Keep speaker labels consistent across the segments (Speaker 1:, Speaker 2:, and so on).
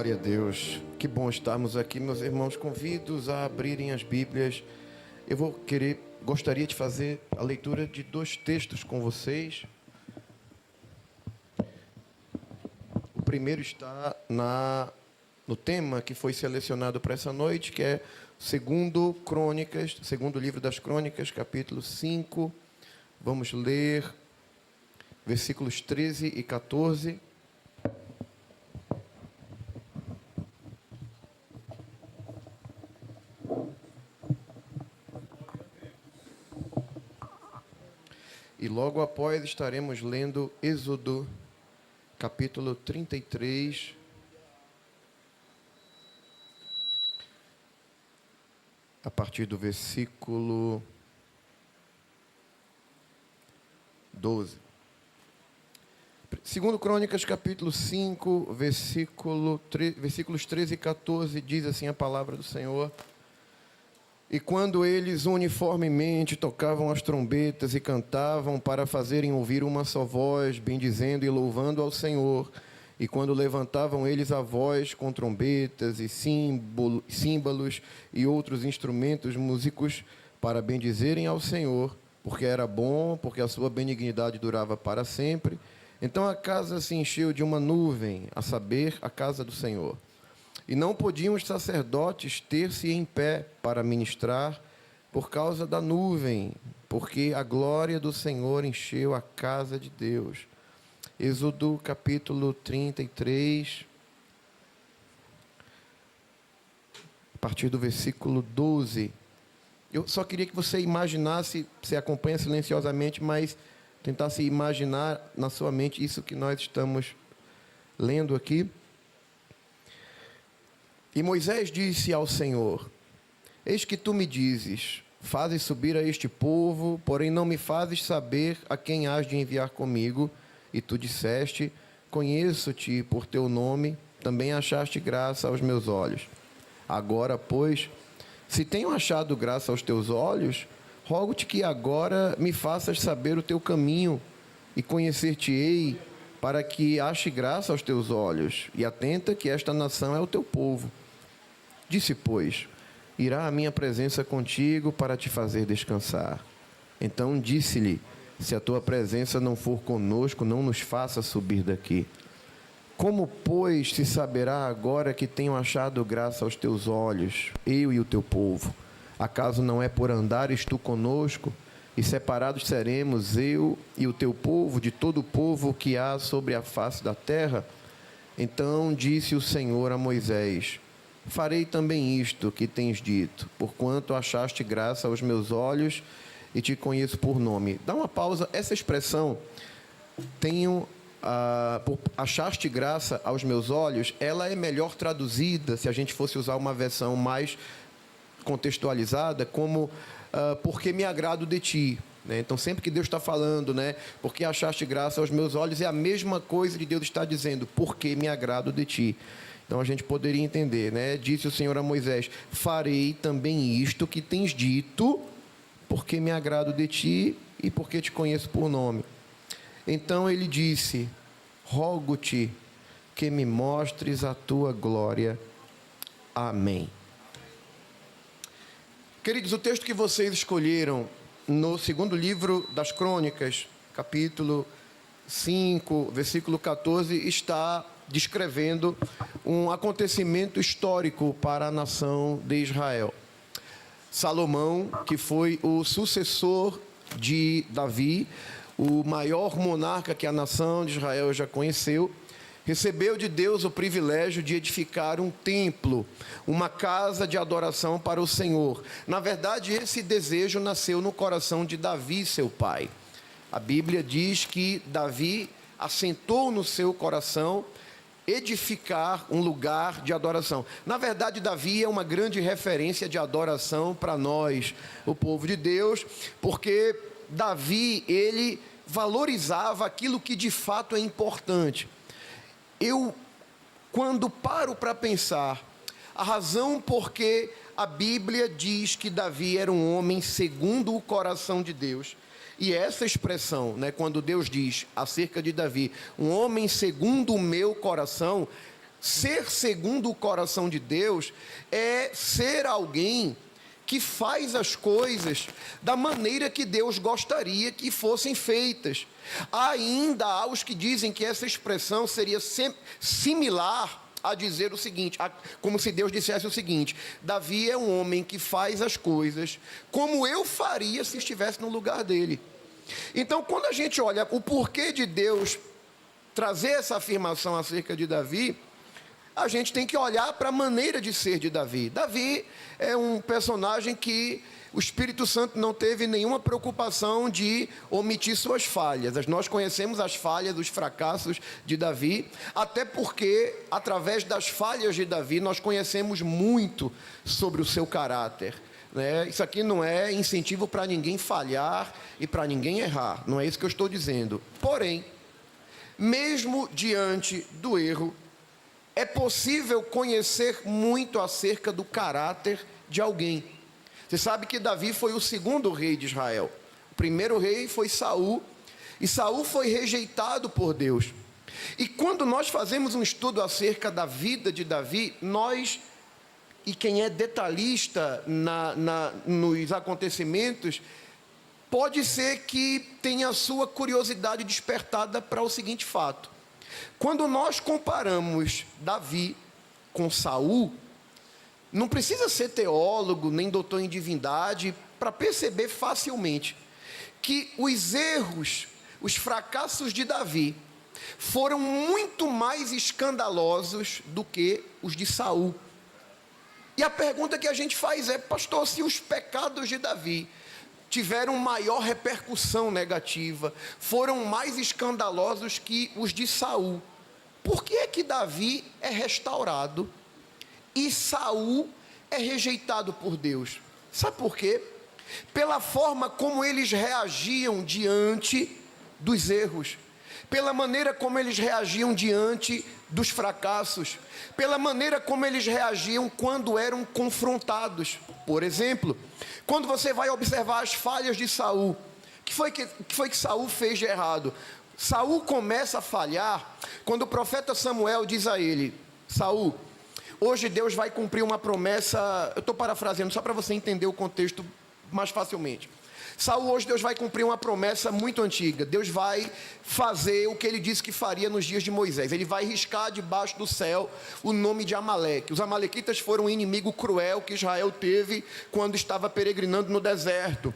Speaker 1: Glória a Deus. Que bom estarmos aqui, meus irmãos. Convido-os a abrirem as Bíblias. Gostaria de fazer a leitura de dois textos com vocês. O primeiro está no tema que foi selecionado para essa noite, que é segundo livro das Crônicas, capítulo 5. Vamos ler versículos 13 e 14. E logo após estaremos lendo Êxodo, capítulo 33, a partir do versículo 12. Segundo Crônicas, capítulo 5, versículos 13 e 14, diz assim a palavra do Senhor: E quando eles uniformemente tocavam as trombetas e cantavam para fazerem ouvir uma só voz, bendizendo e louvando ao Senhor, e quando levantavam eles a voz com trombetas e símbolos e outros instrumentos músicos para bendizerem ao Senhor, porque era bom, porque a sua benignidade durava para sempre, então a casa se encheu de uma nuvem, a saber, a casa do Senhor. E não podiam os sacerdotes ter-se em pé para ministrar por causa da nuvem, porque a glória do Senhor encheu a casa de Deus. Êxodo capítulo 33, a partir do versículo 12. Eu só queria que você imaginasse, você acompanha silenciosamente, mas tentasse imaginar na sua mente isso que nós estamos lendo aqui. E Moisés disse ao Senhor: Eis que tu me dizes, fazes subir a este povo, porém não me fazes saber a quem hás de enviar comigo. E tu disseste: Conheço-te por teu nome, também achaste graça aos meus olhos. Agora, pois, se tenho achado graça aos teus olhos, rogo-te que agora me faças saber o teu caminho, e conhecer-te-ei, para que ache graça aos teus olhos, e atenta que esta nação é o teu povo. Disse, pois: Irá a minha presença contigo para te fazer descansar. Então disse-lhe: Se a tua presença não for conosco, não nos faça subir daqui. Como, pois, se saberá agora que tenho achado graça aos teus olhos, eu e o teu povo? Acaso não é por andares tu conosco, e separados seremos eu e o teu povo de todo o povo que há sobre a face da terra? Então disse o Senhor a Moisés: Farei também isto que tens dito, porquanto achaste graça aos meus olhos e te conheço por nome. Dá uma pausa. Essa expressão, achaste graça aos meus olhos, ela é melhor traduzida, se a gente fosse usar uma versão mais contextualizada, como porque me agrado de ti. Então, sempre que Deus está falando, porque achaste graça aos meus olhos, é a mesma coisa de Deus estar dizendo, porque me agrado de ti. Então, a gente poderia entender, Disse o Senhor a Moisés: Farei também isto que tens dito, porque me agrado de ti e porque te conheço por nome. Então ele disse: Rogo-te que me mostres a tua glória. Amém. Queridos, o texto que vocês escolheram no segundo livro das Crônicas, capítulo 5, versículo 14, está descrevendo um acontecimento histórico para a nação de Israel. Salomão, que foi o sucessor de Davi, o maior monarca que a nação de Israel já conheceu, recebeu de Deus o privilégio de edificar um templo, uma casa de adoração para o Senhor. Na verdade, esse desejo nasceu no coração de Davi, seu pai. A Bíblia diz que Davi assentou no seu coração edificar um lugar de adoração. Na verdade, Davi é uma grande referência de adoração para nós, o povo de Deus, porque Davi, ele valorizava aquilo que de fato é importante. Quando paro para pensar, a razão por que a Bíblia diz que Davi era um homem segundo o coração de Deus, e essa expressão, quando Deus diz acerca de Davi, um homem segundo o meu coração, Ser segundo o coração de Deus é ser alguém que faz as coisas da maneira que Deus gostaria que fossem feitas. Ainda há os que dizem que essa expressão seria similar a dizer o seguinte, como se Deus dissesse o seguinte: Davi é um homem que faz as coisas como eu faria se estivesse no lugar dele. Então, quando a gente olha o porquê de Deus trazer essa afirmação acerca de Davi, a gente tem que olhar para a maneira de ser de Davi. Davi é um personagem que o Espírito Santo não teve nenhuma preocupação de omitir suas falhas. Nós conhecemos as falhas, os fracassos de Davi, até porque, através das falhas de Davi, nós conhecemos muito sobre o seu caráter. Isso aqui não é incentivo para ninguém falhar e para ninguém errar. Não é isso que eu estou dizendo. Porém, mesmo diante do erro, é possível conhecer muito acerca do caráter de alguém. Você sabe que Davi foi o segundo rei de Israel. O primeiro rei foi Saul, e Saul foi rejeitado por Deus. E quando nós fazemos um estudo acerca da vida de Davi, e quem é detalhista nos acontecimentos, pode ser que tenha a sua curiosidade despertada para o seguinte fato: quando nós comparamos Davi com Saul, não precisa ser teólogo, nem doutor em divindade, para perceber facilmente que os erros, os fracassos de Davi foram muito mais escandalosos do que os de Saul. E a pergunta que a gente faz é: pastor, se os pecados de Davi tiveram maior repercussão negativa, foram mais escandalosos que os de Saul, por que é que Davi é restaurado e Saul é rejeitado por Deus? Sabe por quê? Pela forma como eles reagiam diante dos erros, pela maneira como eles reagiam diante dos fracassos, pela maneira como eles reagiam quando eram confrontados. Por exemplo, quando você vai observar as falhas de Saul, o que foi que Saul fez de errado? Saul começa a falhar quando o profeta Samuel diz a ele: Saul, hoje Deus vai cumprir uma promessa. Eu estou parafraseando só para você entender o contexto mais facilmente. Saul, hoje Deus vai cumprir uma promessa muito antiga. Deus vai fazer o que ele disse que faria nos dias de Moisés. Ele vai riscar debaixo do céu o nome de Amaleque. Os amalequitas foram um inimigo cruel que Israel teve quando estava peregrinando no deserto.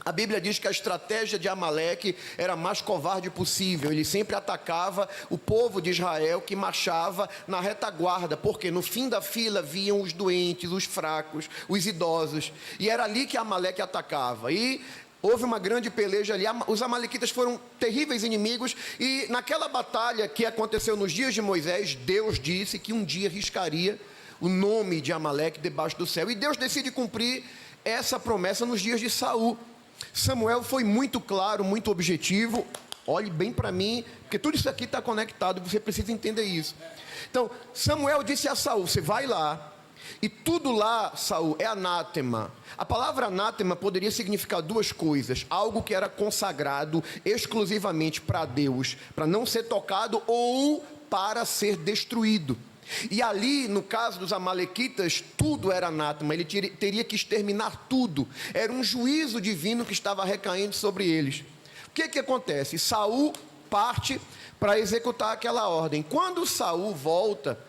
Speaker 1: A Bíblia diz que a estratégia de Amaleque era a mais covarde possível. Ele sempre atacava o povo de Israel que marchava na retaguarda, porque no fim da fila viam os doentes, os fracos, os idosos, e era ali que Amaleque atacava. E houve uma grande peleja ali. Os amalequitas foram terríveis inimigos, e naquela batalha que aconteceu nos dias de Moisés, Deus disse que um dia riscaria o nome de Amaleque debaixo do céu, e Deus decide cumprir essa promessa nos dias de Saul. Samuel foi muito claro, muito objetivo. Olhe bem para mim, porque tudo isso aqui está conectado, você precisa entender isso. Então, Samuel disse a Saul: você vai lá, e tudo lá, Saul, é anátema. A palavra anátema poderia significar duas coisas: algo que era consagrado exclusivamente para Deus, para não ser tocado, ou para ser destruído. E ali, no caso dos amalequitas, tudo era anátema. Ele teria que exterminar tudo. Era um juízo divino que estava recaindo sobre eles. O que acontece? Saul parte para executar aquela ordem. Quando Saul volta,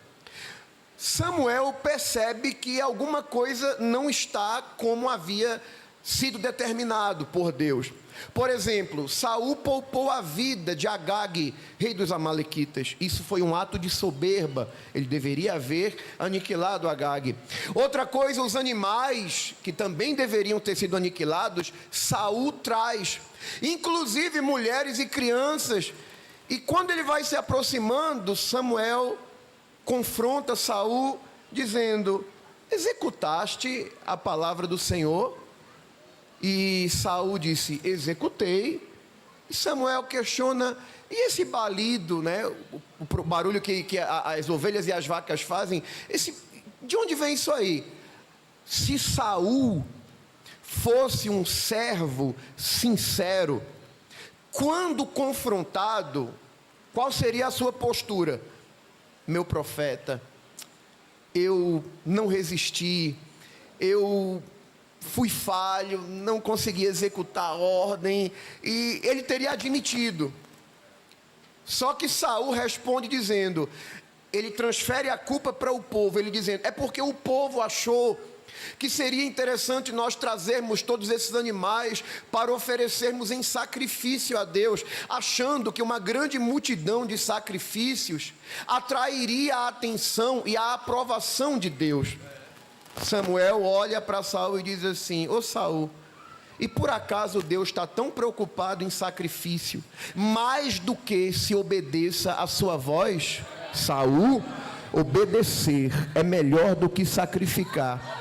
Speaker 1: Samuel percebe que alguma coisa não está como havia sido determinado por Deus. Por exemplo, Saul poupou a vida de Agag, rei dos amalequitas. Isso foi um ato de soberba. Ele deveria haver aniquilado Agag. Outra coisa, os animais que também deveriam ter sido aniquilados, Saul traz, inclusive mulheres e crianças. E quando ele vai se aproximando, Samuel confronta Saul dizendo: executaste a palavra do Senhor? E Saul disse: executei. E Samuel questiona: e esse balido, o barulho que as ovelhas e as vacas fazem, de onde vem isso aí? Se Saul fosse um servo sincero, quando confrontado, qual seria a sua postura? meu profeta, eu não resisti, eu fui falho, não consegui executar a ordem, e ele teria admitido. Só que Saul responde dizendo, ele transfere a culpa para o povo, ele dizendo, é porque o povo achou que seria interessante nós trazermos todos esses animais para oferecermos em sacrifício a Deus, achando que uma grande multidão de sacrifícios atrairia a atenção e a aprovação de Deus. Samuel olha para Saul e diz assim, ô Saul, e por acaso Deus está tão preocupado em sacrifício, mais do que se obedeça a sua voz? Saul, obedecer é melhor do que sacrificar.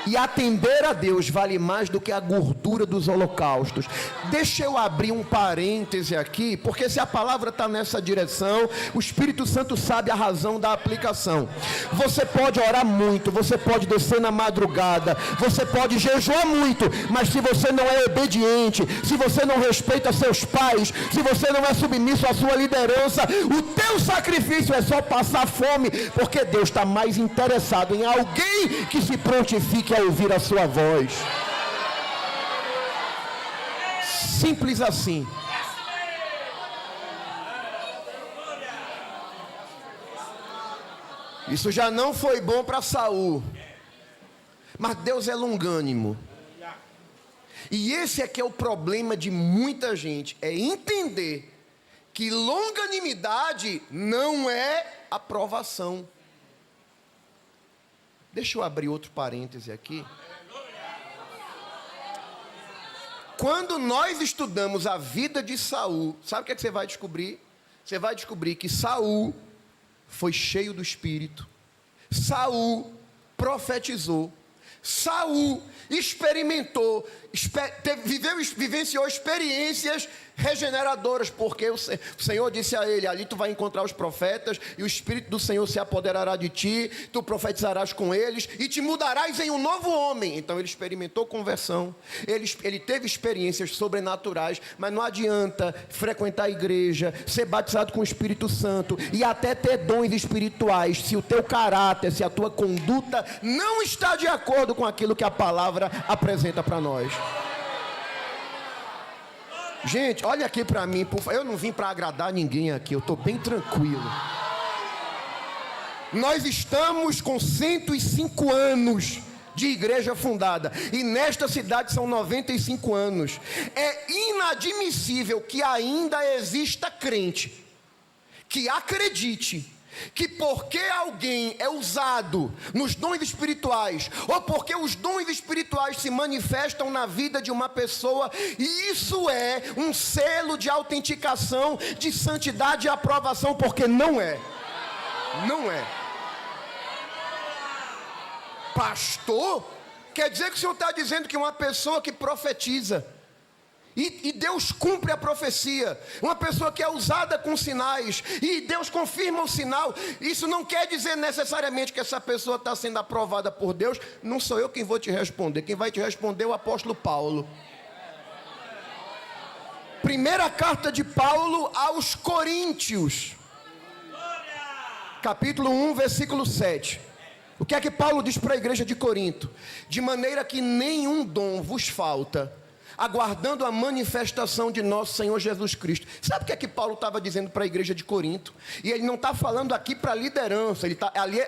Speaker 1: E atender a Deus vale mais do que a gordura dos holocaustos. Deixa eu abrir um parêntese aqui, porque se a palavra está nessa direção, o Espírito Santo sabe a razão da aplicação. Você pode orar muito, você pode descer na madrugada, você pode jejuar muito, mas se você não é obediente, se você não respeita seus pais, se você não é submisso à sua liderança, o teu sacrifício é só passar fome, porque Deus está mais interessado em alguém que se prontifique a ouvir a sua voz. Simples assim. Isso já não foi bom para Saul, mas Deus é longânimo. E esse é que é o problema de muita gente, é entender que longanimidade não é aprovação. Deixa eu abrir outro parêntese aqui. Quando nós estudamos a vida de Saul, sabe o que é que você vai descobrir? Você vai descobrir que Saul foi cheio do Espírito. Saul profetizou. Saul experimentou, vivenciou experiências regeneradoras, porque o Senhor disse a ele, ali tu vai encontrar os profetas, e o Espírito do Senhor se apoderará de ti, tu profetizarás com eles, e te mudarás em um novo homem. Então ele experimentou conversão, ele teve experiências sobrenaturais, mas não adianta frequentar a igreja, ser batizado com o Espírito Santo, e até ter dons espirituais, se o teu caráter, se a tua conduta não está de acordo com aquilo que a palavra apresenta para nós. Gente, olha aqui para mim, por favor. Eu não vim para agradar ninguém aqui, eu estou bem tranquilo. Nós estamos com 105 anos de igreja fundada, e nesta cidade são 95 anos. É inadmissível que ainda exista crente que acredite que porque alguém é usado nos dons espirituais, ou porque os dons espirituais se manifestam na vida de uma pessoa, e isso é um selo de autenticação, de santidade e aprovação, porque não é. Não é. Pastor, quer dizer que o senhor está dizendo que uma pessoa que profetiza, e Deus cumpre a profecia, uma pessoa que é usada com sinais, e Deus confirma o sinal, isso não quer dizer necessariamente que essa pessoa está sendo aprovada por Deus. Não sou eu quem vou te responder, quem vai te responder é o apóstolo Paulo. Primeira carta de Paulo aos Coríntios, capítulo 1, versículo 7. O que é que Paulo diz para a igreja de Corinto? De maneira que nenhum dom vos falta, aguardando a manifestação de nosso Senhor Jesus Cristo. Sabe o que é que Paulo estava dizendo para a igreja de Corinto? E ele não está falando aqui para a liderança,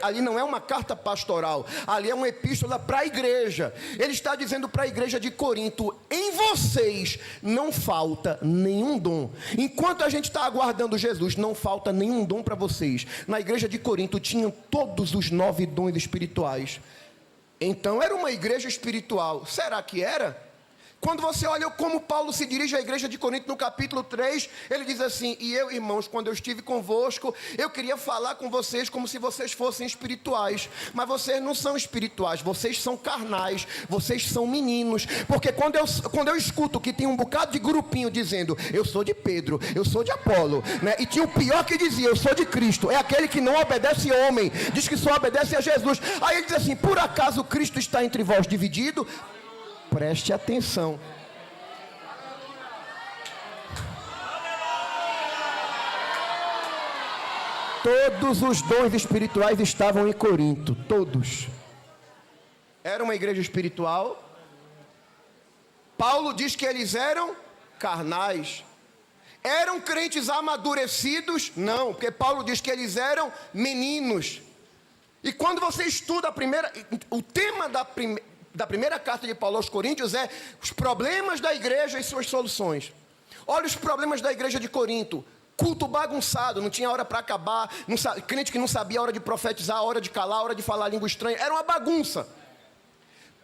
Speaker 1: ali não é uma carta pastoral, ali é uma epístola para a igreja. Ele está dizendo para a igreja de Corinto, em vocês não falta nenhum dom. Enquanto a gente está aguardando Jesus, não falta nenhum dom para vocês. Na igreja de Corinto tinham todos os 9 dons espirituais. Então era uma igreja espiritual. Será que era? Quando você olha como Paulo se dirige à igreja de Corinto no capítulo 3, ele diz assim: e eu, irmãos, quando eu estive convosco, eu queria falar com vocês como se vocês fossem espirituais, mas vocês não são espirituais, vocês são carnais, vocês são meninos. Porque quando eu escuto que tem um bocado de grupinho dizendo, eu sou de Pedro, eu sou de Apolo, né? E tinha o pior que dizia, eu sou de Cristo, é aquele que não obedece homem, diz que só obedece a Jesus. Aí ele diz assim: por acaso Cristo está entre vós dividido? Preste atenção. Todos os dons espirituais estavam em Corinto, todos. Era uma igreja espiritual. Paulo diz que eles eram carnais. Eram crentes amadurecidos? Não, porque Paulo diz que eles eram meninos. E quando você estuda o tema da primeira carta de Paulo aos Coríntios é os problemas da igreja e suas soluções. Olha os problemas da igreja de Corinto. Culto bagunçado, não tinha hora para acabar, crente que não sabia a hora de profetizar, a hora de calar, a hora de falar língua estranha, era uma bagunça.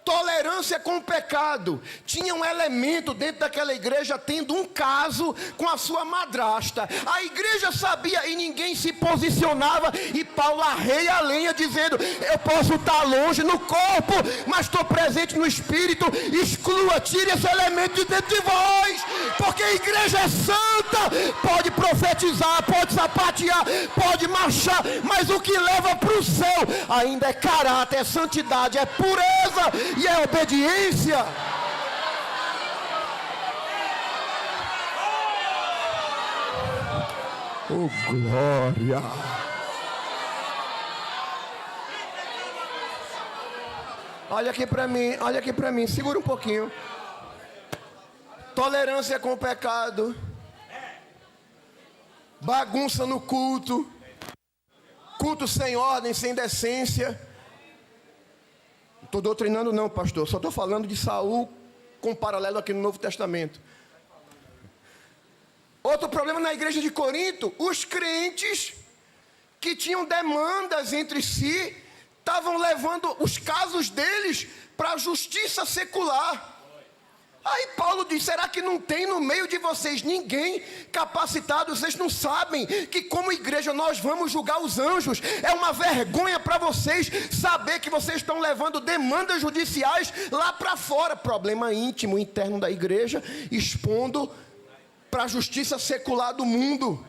Speaker 1: Tolerância com o pecado. Tinha um elemento dentro daquela igreja tendo um caso com a sua madrasta. A igreja sabia e ninguém se posicionava. E Paulo arreia a lenha dizendo: eu posso estar longe no corpo, mas estou presente no espírito. Exclua, tire esse elemento de dentro de vós. Porque a igreja é santa. Pode profetizar, pode sapatear, pode marchar. Mas o que leva para o céu ainda é caráter, é santidade, é pureza. E é obediência. Oh, glória. Olha aqui para mim, segura um pouquinho. Tolerância com o pecado. Bagunça no culto. Culto sem ordem, sem decência. Não estou doutrinando não, pastor. Só estou falando de Saul com paralelo aqui no Novo Testamento. Outro problema na igreja de Corinto. Os crentes que tinham demandas entre si estavam levando os casos deles para a justiça secular. Aí Paulo diz: será que não tem no meio de vocês ninguém capacitado? Vocês não sabem que como igreja nós vamos julgar os anjos? É uma vergonha para vocês saber que vocês estão levando demandas judiciais lá para fora. Problema íntimo, interno da igreja, expondo para a justiça secular do mundo.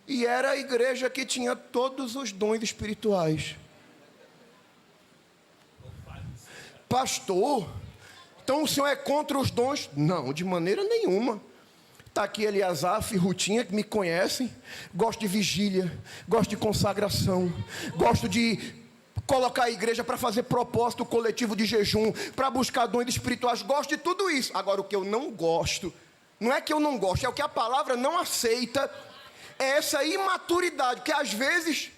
Speaker 1: E era a igreja que tinha todos os dons espirituais. Pastor, então o senhor é contra os dons? Não, de maneira nenhuma. Está aqui Eliasaf e Rutinha, que me conhecem. Gosto de vigília, gosto de consagração, gosto de colocar a igreja para fazer propósito coletivo de jejum, para buscar dons espirituais. Gosto de tudo isso. Agora, o que eu não gosto, não é que eu não gosto, é o que a palavra não aceita, é essa imaturidade, que às vezes...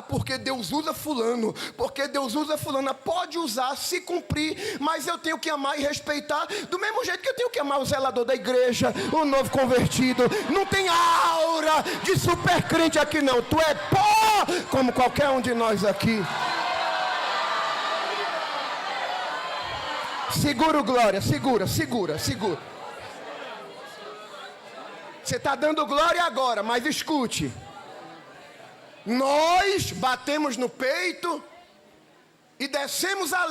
Speaker 1: porque Deus usa fulano, porque Deus usa fulana. Pode usar, se cumprir, mas eu tenho que amar e respeitar, do mesmo jeito que eu tenho que amar o zelador da igreja, o novo convertido. Não tem aura de super crente aqui não. Tu é pó, como qualquer um de nós aqui. Segura o glória, segura. Você está dando glória agora, mas escute. Nós batemos no peito e descemos a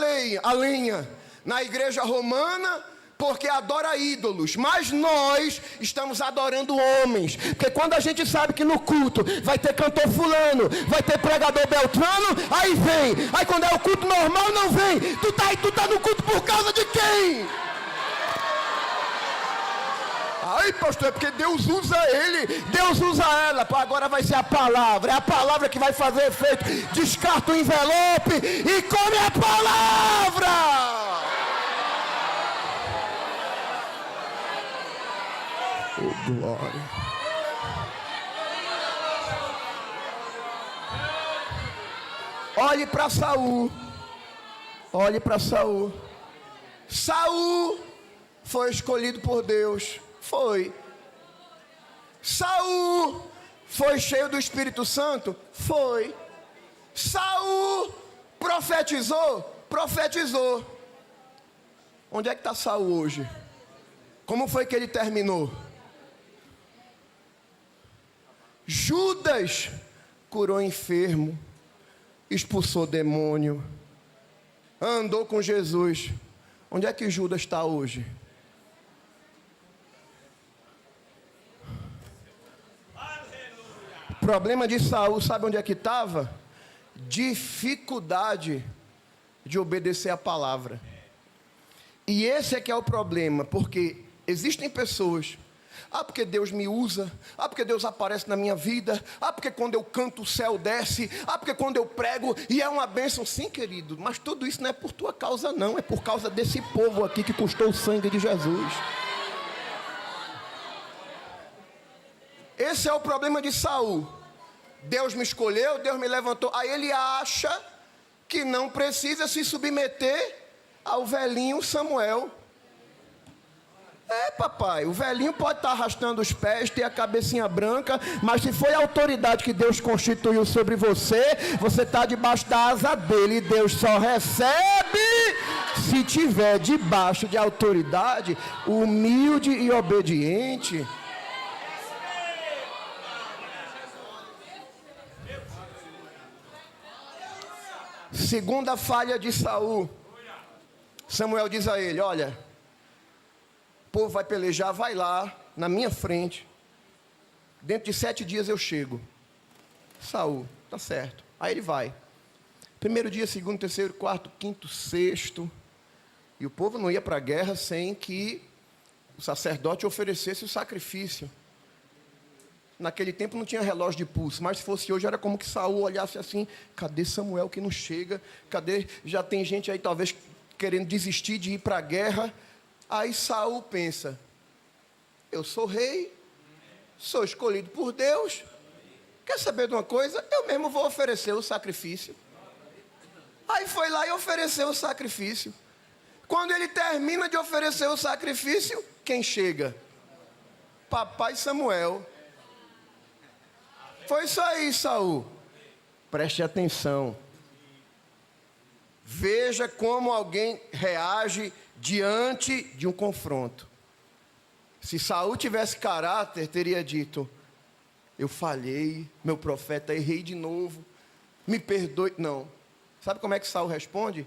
Speaker 1: lenha na igreja romana, porque adora ídolos. Mas nós estamos adorando homens, porque quando a gente sabe que no culto vai ter cantor fulano, vai ter pregador beltrano, aí vem. Aí quando é o culto normal não vem. Tu tá no culto por causa de quem? Ai, pastor, é porque Deus usa ele, Deus usa ela. Agora vai ser a palavra, é a palavra que vai fazer efeito. Descarta o envelope e come a palavra. Oh, glória. Olhe para Saul. Olhe para Saul. Saul foi escolhido por Deus. Foi. Saul foi cheio do Espírito Santo? Foi. Saul profetizou? Profetizou. Onde é que está Saul hoje? Como foi que ele terminou? Judas curou enfermo, expulsou demônio, andou com Jesus. Onde é que Judas está hoje? O problema de Saul, sabe onde é que estava? Dificuldade de obedecer a palavra. E esse é que é o problema, porque existem pessoas
Speaker 2: Ah, porque Deus me usa. Ah, porque Deus aparece na minha vida. Ah, porque quando eu canto o céu desce. Ah, porque quando eu prego e é uma bênção. Sim, querido, mas tudo isso não é por tua causa não. É por causa desse povo aqui que custou o sangue de Jesus. Esse é o problema de Saul. Deus me escolheu, Deus me levantou. Aí ele acha que não precisa se submeter ao velhinho Samuel. Papai, o velhinho pode estar arrastando os pés, ter a cabecinha branca, mas se foi a autoridade que Deus constituiu sobre você, você está debaixo da asa dele, e Deus só recebe se tiver debaixo de autoridade, humilde e obediente. Segunda falha de Saul. Samuel diz a ele: olha, o povo vai pelejar, vai lá, na minha frente. Dentro de 7 dias eu chego. Saul, tá certo. Aí ele vai. Primeiro dia, segundo, terceiro, quarto, quinto, sexto. E o povo não ia para a guerra sem que o sacerdote oferecesse o sacrifício. Naquele tempo não tinha relógio de pulso, mas se fosse hoje era como que Saul olhasse assim: cadê Samuel que não chega? Cadê? Já tem gente aí talvez querendo desistir de ir para a guerra. Aí Saul pensa: eu sou rei, sou escolhido por Deus, quer saber de uma coisa? Eu mesmo vou oferecer o sacrifício. Aí foi lá e ofereceu o sacrifício. Quando ele termina de oferecer o sacrifício, quem chega? Papai Samuel. Foi isso aí, Saul. Preste atenção. Veja como alguém reage diante de um confronto. Se Saul tivesse caráter, teria dito: eu falhei, meu profeta, errei de novo, me perdoe. Não. Sabe como é que Saul responde?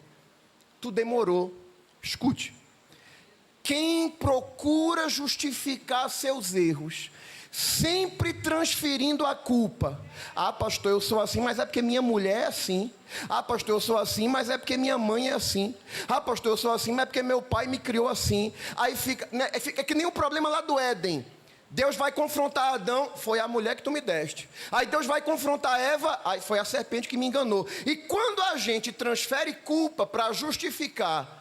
Speaker 2: Tu demorou. Escute. Quem procura justificar seus erros, sempre transferindo a culpa. Ah, pastor, eu sou assim, mas é porque minha mulher é assim. Ah, pastor, eu sou assim, mas é porque minha mãe é assim. Ah, pastor, eu sou assim, mas é porque meu pai me criou assim. Aí fica que nem o problema lá do Éden. Deus vai confrontar Adão, foi a mulher que tu me deste. Aí Deus vai confrontar Eva, aí foi a serpente que me enganou. E quando a gente transfere culpa para justificar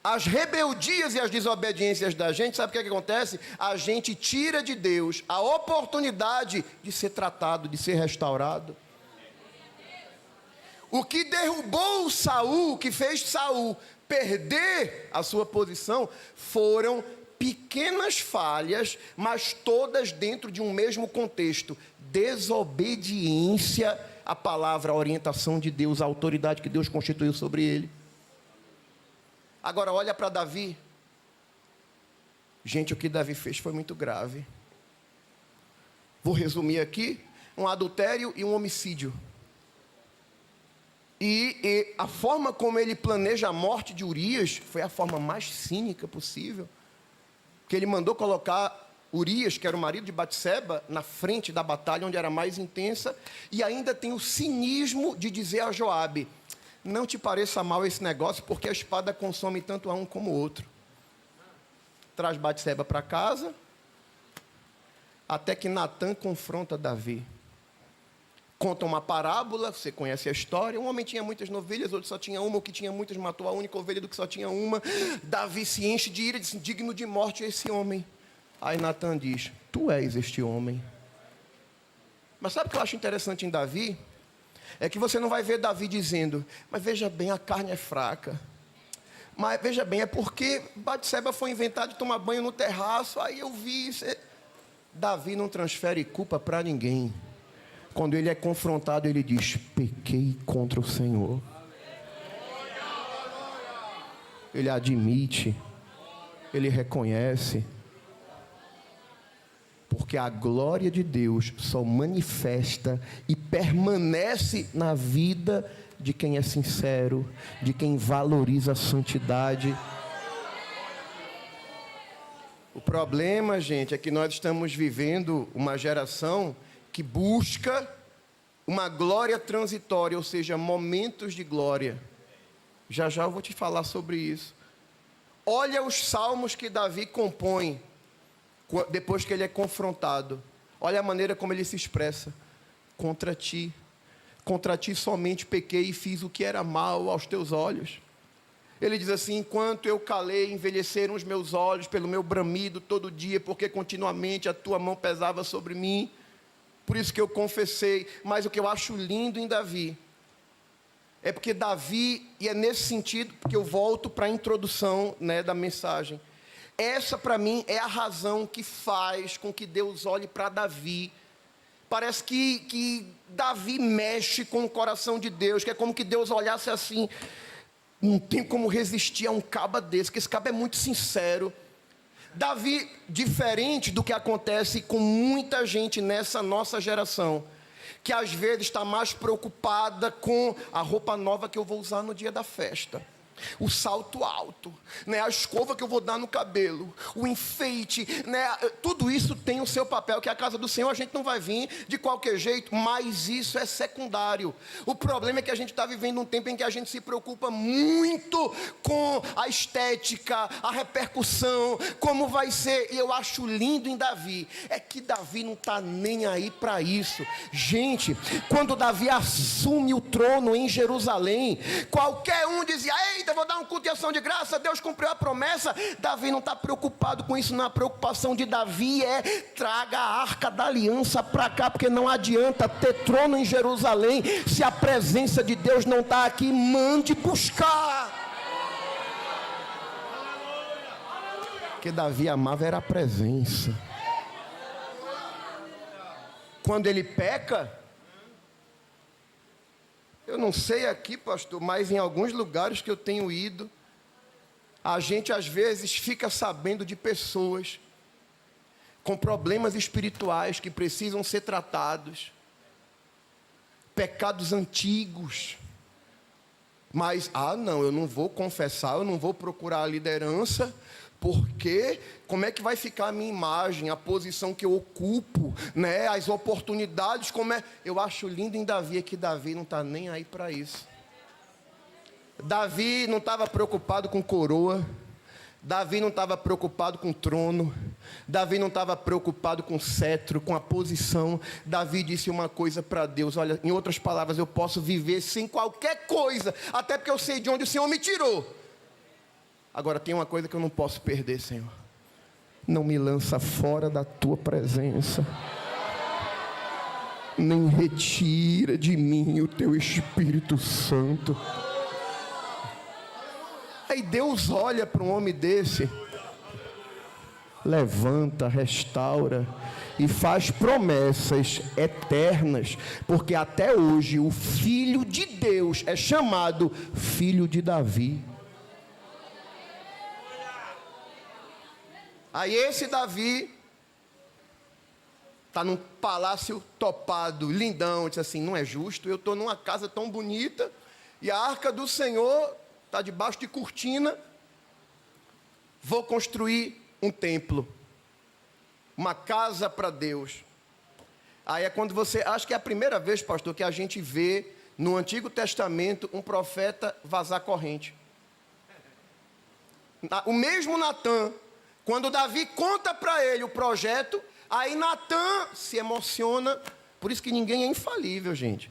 Speaker 2: as rebeldias e as desobediências da gente, sabe o que acontece? A gente tira de Deus a oportunidade de ser tratado, de ser restaurado. O que derrubou Saul, o que fez Saul perder a sua posição, foram pequenas falhas, mas todas dentro de um mesmo contexto: desobediência à palavra, à orientação de Deus, à autoridade que Deus constituiu sobre ele. Agora olha para Davi. Gente, o que Davi fez foi muito grave. Vou resumir aqui: um adultério e um homicídio. E a forma como ele planeja a morte de Urias foi a forma mais cínica possível. Porque ele mandou colocar Urias, que era o marido de Batseba, na frente da batalha, onde era mais intensa. E ainda tem o cinismo de dizer a Joabe: não te pareça mal esse negócio, porque a espada consome tanto a um como o outro. Traz Batseba para casa, até que Natã confronta Davi. Conta uma parábola, você conhece a história. Um homem tinha muitas novilhas, outro só tinha uma. O que tinha muitas matou a única ovelha do que só tinha uma. Davi se enche de ira e diz: digno de morte é esse homem. Aí Natã diz: tu és este homem. Mas sabe o que eu acho interessante em Davi? É que você não vai ver Davi dizendo: mas veja bem, a carne é fraca. Mas veja bem, é porque Batseba foi inventar de tomar banho no terraço. Aí eu vi isso. Davi não transfere culpa para ninguém. Quando ele é confrontado, ele diz: pequei contra o Senhor. Ele admite, ele reconhece. Porque a glória de Deus só manifesta e permanece na vida de quem é sincero, de quem valoriza a santidade. O problema, gente, é que nós estamos vivendo uma geração que busca uma glória transitória, ou seja, momentos de glória. Já já eu vou te falar sobre isso. Olha os salmos que Davi compõe. depois que ele é confrontado, olha a maneira como ele se expressa: contra ti somente pequei e fiz o que era mal aos teus olhos. Ele diz assim: enquanto eu calei, envelheceram os meus olhos pelo meu bramido todo dia, porque continuamente a tua mão pesava sobre mim, por isso que eu confessei. Mas o que eu acho lindo em Davi, é porque Davi, e é nesse sentido que eu volto para a introdução, né, da mensagem, essa para mim é a razão que faz com que Deus olhe para Davi. Parece que Davi mexe com o coração de Deus, que é como que Deus olhasse assim: não tem como resistir a um caba desse, que esse caba é muito sincero. Davi, diferente do que acontece com muita gente nessa nossa geração, que às vezes está mais preocupada com a roupa nova que eu vou usar no dia da festa, o salto alto, né, a escova que eu vou dar no cabelo, o enfeite, né, tudo isso tem o seu papel, que a casa do Senhor a gente não vai vir de qualquer jeito, mas isso é secundário. O problema é que a gente está vivendo um tempo em que a gente se preocupa muito com a estética, a repercussão, como vai ser. E eu acho lindo em Davi, é que Davi não está nem aí para isso. Gente, quando Davi assume o trono em Jerusalém, qualquer um dizia: eita, vou dar um culto de ação de graça, Deus cumpriu a promessa. Davi não está preocupado com isso, não. A preocupação de Davi é: traga a arca da aliança para cá, porque não adianta ter trono em Jerusalém se a presença de Deus não está aqui. Mande buscar. Porque Davi amava era a presença. Quando ele peca, eu não sei aqui, pastor, mas em alguns lugares que eu tenho ido, a gente às vezes fica sabendo de pessoas com problemas espirituais que precisam ser tratados, pecados antigos, mas, não, eu não vou confessar, eu não vou procurar a liderança, porque como é que vai ficar a minha imagem, a posição que eu ocupo, né, as oportunidades, como é. Eu acho lindo em Davi é que Davi não está nem aí para isso. Davi não estava preocupado com coroa, Davi não estava preocupado com trono, Davi não estava preocupado com cetro, com a posição. Davi disse uma coisa para Deus: olha, em outras palavras, eu posso viver sem qualquer coisa, até porque eu sei de onde o Senhor me tirou. Agora tem uma coisa que eu não posso perder, Senhor: não me lança fora da tua presença, nem retira de mim o teu Espírito Santo. Aí Deus olha para um homem desse, levanta, restaura e faz promessas eternas, porque até hoje o Filho de Deus é chamado Filho de Davi. Aí esse Davi está num palácio topado, lindão, diz assim: não é justo, eu estou numa casa tão bonita e a arca do Senhor está debaixo de cortina, vou construir um templo, uma casa para Deus. Aí é quando você, acho que é a primeira vez, pastor, que a gente vê no Antigo Testamento um profeta vazar corrente. O mesmo Natã, quando Davi conta para ele o projeto, aí Natã se emociona. Por isso que ninguém é infalível, gente.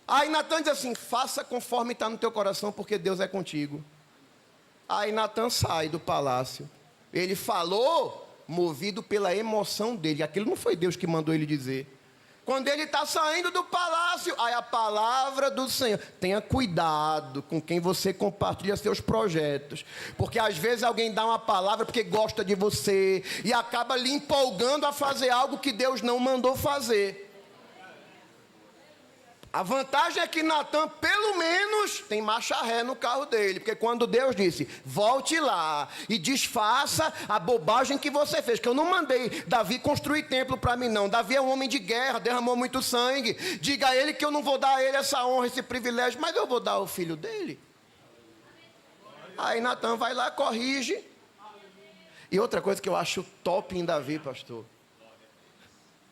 Speaker 2: Aí Natã diz assim: faça conforme está no teu coração, porque Deus é contigo. Aí Natã sai do palácio. Ele falou movido pela emoção dele. Aquilo não foi Deus que mandou ele dizer. Quando ele está saindo do palácio, aí a palavra do Senhor: tenha cuidado com quem você compartilha seus projetos, porque às vezes alguém dá uma palavra porque gosta de você e acaba lhe empolgando a fazer algo que Deus não mandou fazer. A vantagem é que Natã, pelo menos, tem marcha ré no carro dele. Porque quando Deus disse: volte lá e desfaça a bobagem que você fez. Que eu não mandei Davi construir templo para mim, não. Davi é um homem de guerra, derramou muito sangue. Diga a ele que eu não vou dar a ele essa honra, esse privilégio, mas eu vou dar ao filho dele. Aí Natã vai lá, corrige. E outra coisa que eu acho top em Davi, pastor: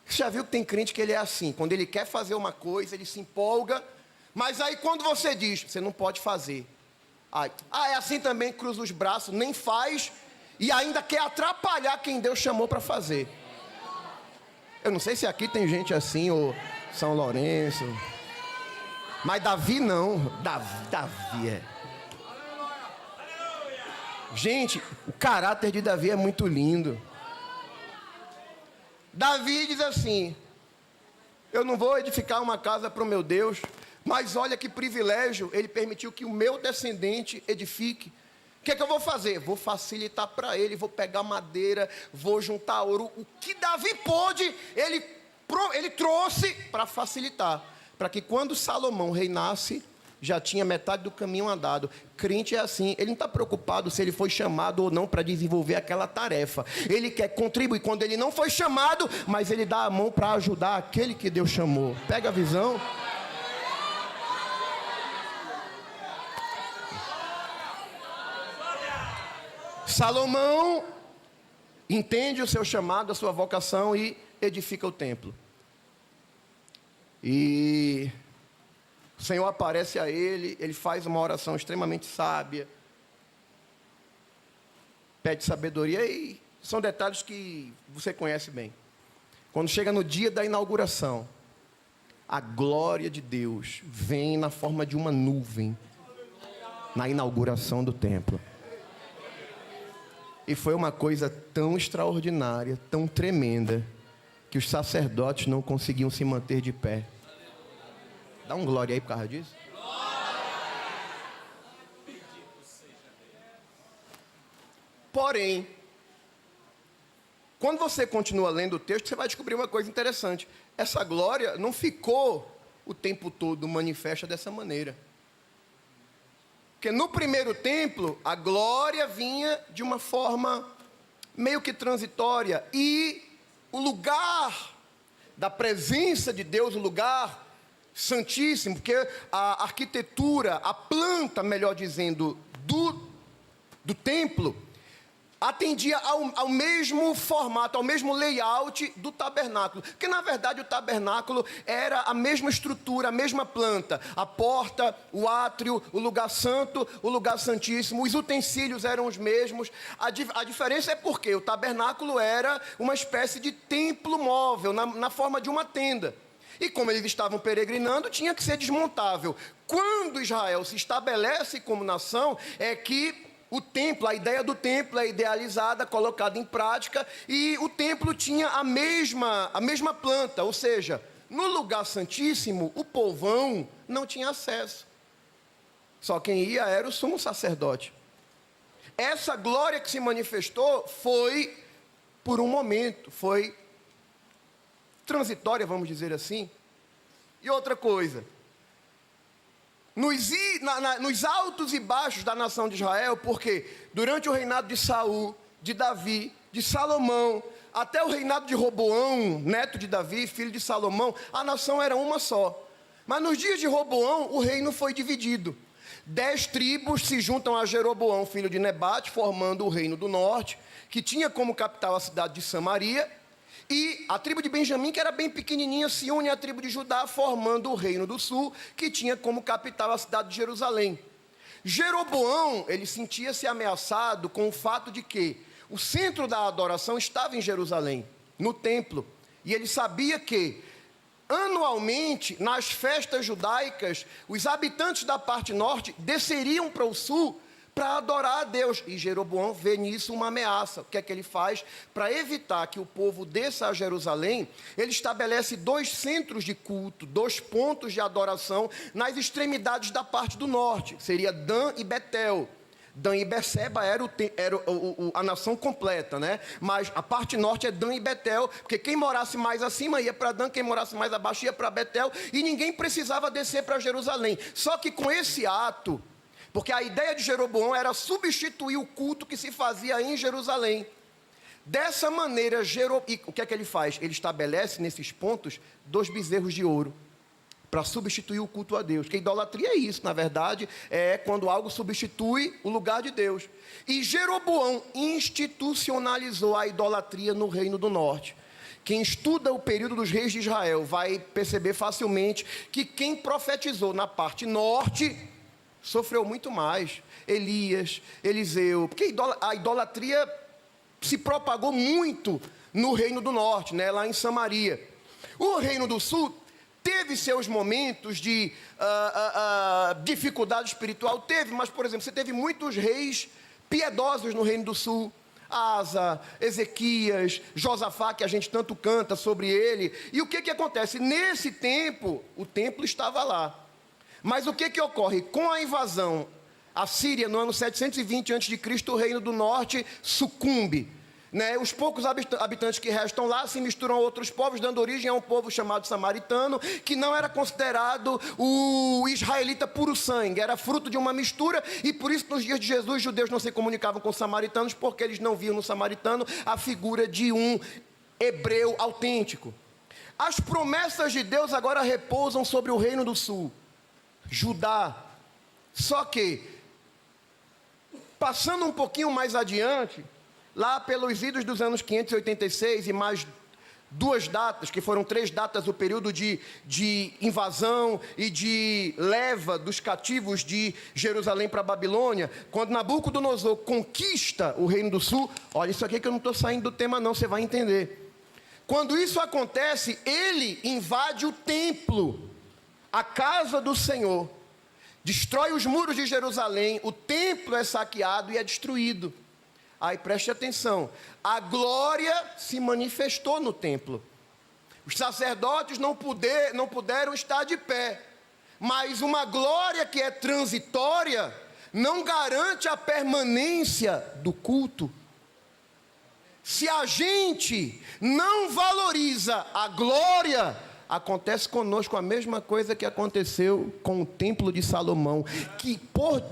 Speaker 2: você já viu que tem crente que ele é assim? Quando ele quer fazer uma coisa, ele se empolga, mas aí quando você diz: você não pode fazer, é assim também, cruza os braços, nem faz, e ainda quer atrapalhar quem Deus chamou para fazer. Eu não sei se aqui tem gente assim, ou São Lourenço, mas Davi não. Davi é. Gente, o caráter de Davi é muito lindo. Davi diz assim: eu não vou edificar uma casa para o meu Deus, mas olha que privilégio, ele permitiu que o meu descendente edifique. O que é que eu vou fazer? Vou facilitar para ele, vou pegar madeira, vou juntar ouro. O que Davi pôde, ele trouxe para facilitar. Para que quando Salomão reinasse, já tinha metade do caminho andado. Crente é assim, ele não está preocupado se ele foi chamado ou não para desenvolver aquela tarefa. Ele quer contribuir quando ele não foi chamado, mas ele dá a mão para ajudar aquele que Deus chamou. Pega a visão? Salomão entende o seu chamado, a sua vocação e edifica o templo. E o Senhor aparece a ele, ele faz uma oração extremamente sábia, pede sabedoria, e são detalhes que você conhece bem. Quando chega no dia da inauguração, a glória de Deus vem na forma de uma nuvem, na inauguração do templo. E foi uma coisa tão extraordinária, tão tremenda, que os sacerdotes não conseguiam se manter de pé. Dá um glória aí por causa disso. Porém, quando você continua lendo o texto, você vai descobrir uma coisa interessante. Essa glória não ficou o tempo todo manifesta dessa maneira. Porque no primeiro templo, a glória vinha de uma forma meio que transitória. E o lugar da presença de Deus, o lugar santíssimo, porque a arquitetura, a planta, melhor dizendo, do templo, atendia ao mesmo formato, ao mesmo layout do tabernáculo. Porque, na verdade, o tabernáculo era a mesma estrutura, a mesma planta. A porta, o átrio, o lugar santo, o lugar santíssimo. Os utensílios eram os mesmos. A diferença é porque o tabernáculo era uma espécie de templo móvel, na forma de uma tenda. E como eles estavam peregrinando, tinha que ser desmontável. Quando Israel se estabelece como nação, é que o templo, a ideia do templo é idealizada, colocada em prática, e o templo tinha a mesma planta, ou seja, no lugar santíssimo, o povão não tinha acesso. Só quem ia era o sumo sacerdote. Essa glória que se manifestou foi por um momento, foi transitória, vamos dizer assim. E outra coisa, nos altos e baixos da nação de Israel, porque durante o reinado de Saul, de Davi, de Salomão, até o reinado de Roboão, neto de Davi, filho de Salomão, a nação era uma só. Mas nos dias de Roboão, o reino foi dividido. 10 tribos se juntam a Jeroboão, filho de Nebate, formando o reino do norte, que tinha como capital a cidade de Samaria. E a tribo de Benjamim, que era bem pequenininha, se une à tribo de Judá, formando o reino do sul, que tinha como capital a cidade de Jerusalém. Jeroboão, ele sentia-se ameaçado com o fato de que o centro da adoração estava em Jerusalém, no templo. E ele sabia que, anualmente, nas festas judaicas, os habitantes da parte norte desceriam para o sul para adorar a Deus. E Jeroboão vê nisso uma ameaça. O que é que ele faz? Para evitar que o povo desça a Jerusalém, ele estabelece 2 centros de culto, 2 pontos de adoração nas extremidades da parte do norte. Seria Dan e Betel. Dan e Berseba era a nação completa, né? Mas a parte norte é Dan e Betel, porque quem morasse mais acima ia para Dan, quem morasse mais abaixo ia para Betel, e ninguém precisava descer para Jerusalém. Só que com esse ato, porque a ideia de Jeroboão era substituir o culto que se fazia em Jerusalém. Dessa maneira, e o que é que ele faz? Ele estabelece nesses pontos 2 bezerros de ouro, para substituir o culto a Deus. Porque idolatria é isso, na verdade, é quando algo substitui o lugar de Deus. E Jeroboão institucionalizou a idolatria no Reino do Norte. Quem estuda o período dos reis de Israel vai perceber facilmente que quem profetizou na parte norte sofreu muito mais. Elias, Eliseu, porque a idolatria se propagou muito no Reino do Norte, né, lá em Samaria. O Reino do Sul teve seus momentos de dificuldade espiritual, teve, mas, por exemplo, você teve muitos reis piedosos no Reino do Sul. Asa, Ezequias, Josafá, que a gente tanto canta sobre ele. E o que acontece? Nesse tempo, o templo estava lá. Mas o que ocorre? Com a invasão assíria, no ano 720 a.C., o Reino do Norte sucumbe. Né? Os poucos habitantes que restam lá se misturam a outros povos, dando origem a um povo chamado samaritano, que não era considerado o israelita puro sangue, era fruto de uma mistura, e por isso nos dias de Jesus, os judeus não se comunicavam com os samaritanos, porque eles não viam no samaritano a figura de um hebreu autêntico. As promessas de Deus agora repousam sobre o Reino do Sul, Judá. Só que, passando um pouquinho mais adiante, lá pelos idos dos anos 586 e mais duas datas, que foram 3 datas do período de invasão e de leva dos cativos de Jerusalém para a Babilônia, quando Nabucodonosor conquista o Reino do Sul, olha, isso aqui que eu não estou saindo do tema não, você vai entender. Quando isso acontece, ele invade o templo, a casa do Senhor, destrói os muros de Jerusalém, o templo é saqueado e é destruído. Aí preste atenção, a glória se manifestou no templo. Os sacerdotes não puderam estar de pé, mas uma glória que é transitória não garante a permanência do culto. Se a gente não valoriza a glória, acontece conosco a mesma coisa que aconteceu com o Templo de Salomão, que,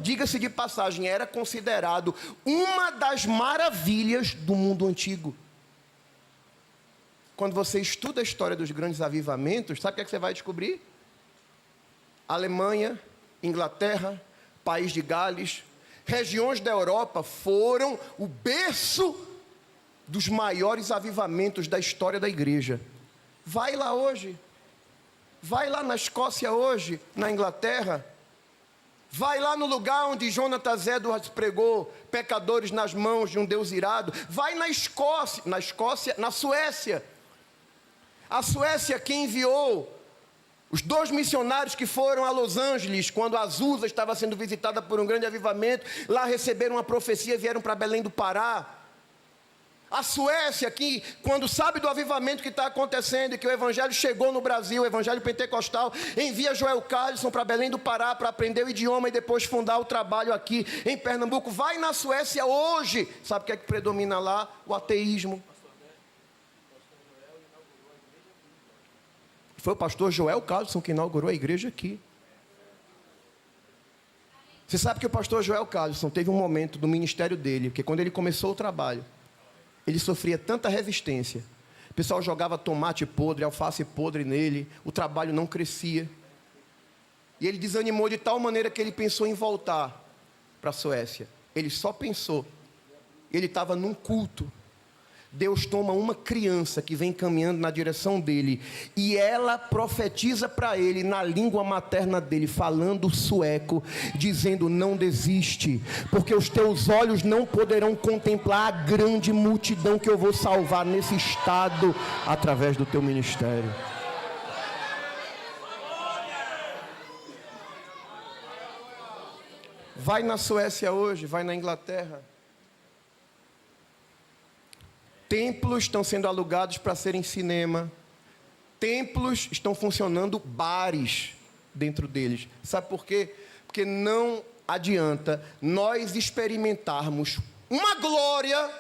Speaker 2: diga-se de passagem, era considerado uma das maravilhas do mundo antigo. Quando você estuda a história dos grandes avivamentos, sabe o que você vai descobrir? Alemanha, Inglaterra, País de Gales, regiões da Europa foram o berço dos maiores avivamentos da história da igreja. Vai lá hoje. Vai lá na Escócia hoje, na Inglaterra. Vai lá no lugar onde Jonathan Edwards pregou pecadores nas mãos de um Deus irado. Vai na Suécia. A Suécia que enviou os 2 missionários que foram a Los Angeles, quando Azusa estava sendo visitada por um grande avivamento, lá receberam uma profecia e vieram para Belém do Pará. A Suécia, que quando sabe do avivamento que está acontecendo e que o evangelho chegou no Brasil, o evangelho pentecostal, envia Joel Carlson para Belém do Pará para aprender o idioma e depois fundar o trabalho aqui em Pernambuco. Vai na Suécia hoje. Sabe o que é que predomina lá? O ateísmo. Foi o pastor Joel Carlson que inaugurou a igreja aqui. Você sabe que o pastor Joel Carlson teve um momento do ministério dele, porque quando ele começou o trabalho, ele sofria tanta resistência. O pessoal jogava tomate podre, alface podre nele. O trabalho não crescia. E ele desanimou de tal maneira que ele pensou em voltar para a Suécia. Ele só pensou. Ele estava num culto. Deus toma uma criança que vem caminhando na direção dele e ela profetiza para ele na língua materna dele, falando sueco, dizendo: não desiste, porque os teus olhos não poderão contemplar a grande multidão que eu vou salvar nesse estado através do teu ministério. Vai na Suécia hoje, vai na Inglaterra. Templos estão sendo alugados para serem cinema. Templos estão funcionando bares dentro deles. Sabe por quê? Porque não adianta nós experimentarmos uma glória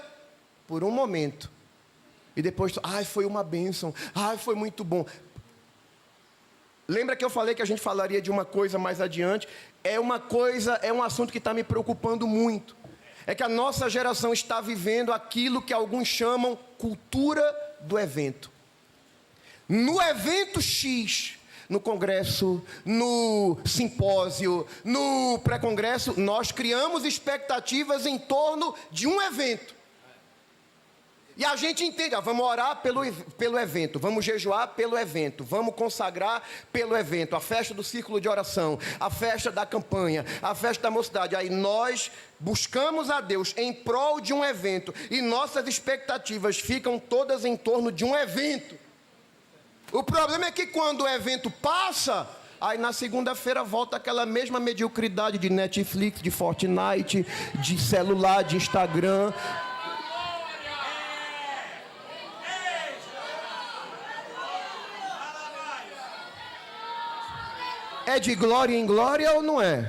Speaker 2: por um momento e depois, foi uma bênção, foi muito bom. Lembra que eu falei que a gente falaria de uma coisa mais adiante? É um assunto que está me preocupando muito. É que a nossa geração está vivendo aquilo que alguns chamam cultura do evento. No evento X, no congresso, no simpósio, no pré-congresso, nós criamos expectativas em torno de um evento. E a gente entende, vamos orar pelo evento, vamos jejuar pelo evento, vamos consagrar pelo evento, a festa do círculo de oração, a festa da campanha, a festa da mocidade. Aí nós buscamos a Deus em prol de um evento e nossas expectativas ficam todas em torno de um evento. O problema é que quando o evento passa, aí na segunda-feira volta aquela mesma mediocridade de Netflix, de Fortnite, de celular, de Instagram. É de glória em glória ou não é?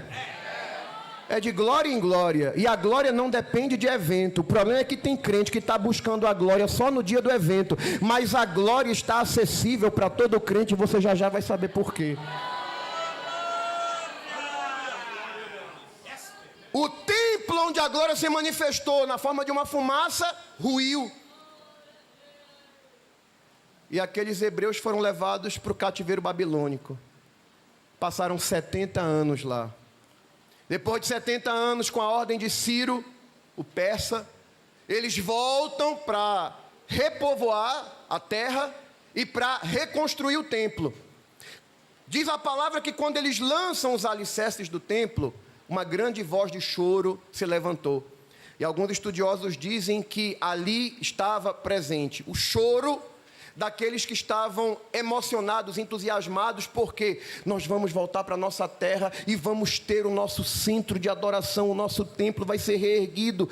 Speaker 2: É de glória em glória. E a glória não depende de evento. O problema é que tem crente que está buscando a glória só no dia do evento. Mas a glória está acessível para todo crente e você já vai saber por quê. O templo onde a glória se manifestou na forma de uma fumaça, ruiu. E aqueles hebreus foram levados para o cativeiro babilônico. Passaram 70 anos lá. Depois de 70 anos, com a ordem de Ciro, o persa, eles voltam para repovoar a terra e para reconstruir o templo. Diz a palavra que quando eles lançam os alicerces do templo, uma grande voz de choro se levantou. E alguns estudiosos dizem que ali estava presente o choro daqueles que estavam emocionados, entusiasmados, porque nós vamos voltar para a nossa terra e vamos ter o nosso centro de adoração, o nosso templo vai ser reerguido.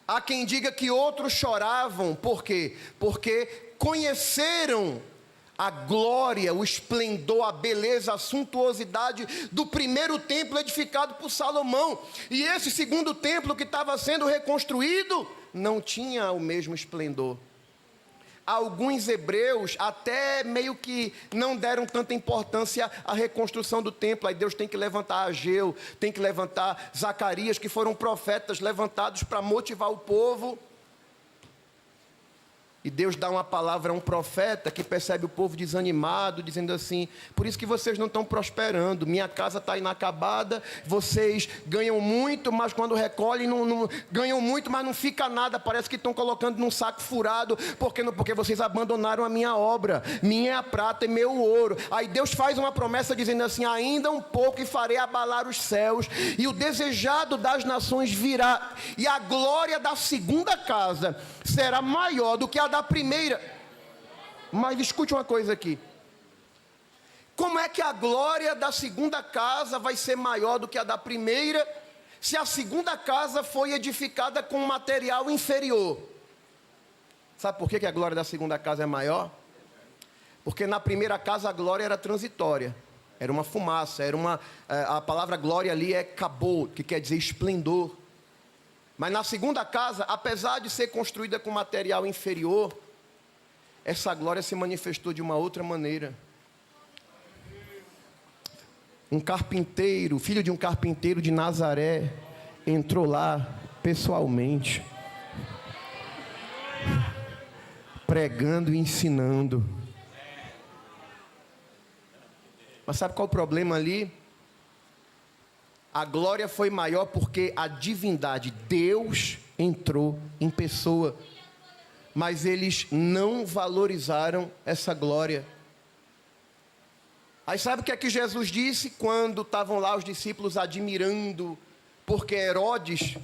Speaker 2: Há quem diga que outros choravam, por quê? Porque conheceram a glória, o esplendor, a beleza, a suntuosidade do primeiro templo edificado por Salomão. E esse segundo templo que estava sendo reconstruído não tinha o mesmo esplendor. Alguns hebreus até meio que não deram tanta importância à reconstrução do templo. Aí Deus tem que levantar Ageu, tem que levantar Zacarias, que foram profetas levantados para motivar o povo. E Deus dá uma palavra a um profeta que percebe o povo desanimado, dizendo assim: por isso que vocês não estão prosperando, minha casa está inacabada, vocês ganham muito, mas quando recolhem, não ganham muito, mas não fica nada, parece que estão colocando num saco furado, porque vocês abandonaram a minha obra, minha é a prata e meu o ouro. Aí Deus faz uma promessa dizendo assim: ainda um pouco e farei abalar os céus, e o desejado das nações virá, e a glória da segunda casa será maior do que a da primeira. Mas escute uma coisa aqui: como é que a glória da segunda casa vai ser maior do que a da primeira, se a segunda casa foi edificada com material inferior? Sabe por que a glória da segunda casa é maior? Porque na primeira casa a glória era transitória, era uma fumaça, a palavra glória ali é kabod, que quer dizer esplendor. Mas na segunda casa, apesar de ser construída com material inferior, essa glória se manifestou de uma outra maneira. Um carpinteiro, filho de um carpinteiro de Nazaré, entrou lá pessoalmente, pregando e ensinando. Mas sabe qual é o problema ali? A glória foi maior porque a divindade, Deus, entrou em pessoa. Mas eles não valorizaram essa glória. Aí sabe o que é que Jesus disse quando estavam lá os discípulos admirando, porque Herodes,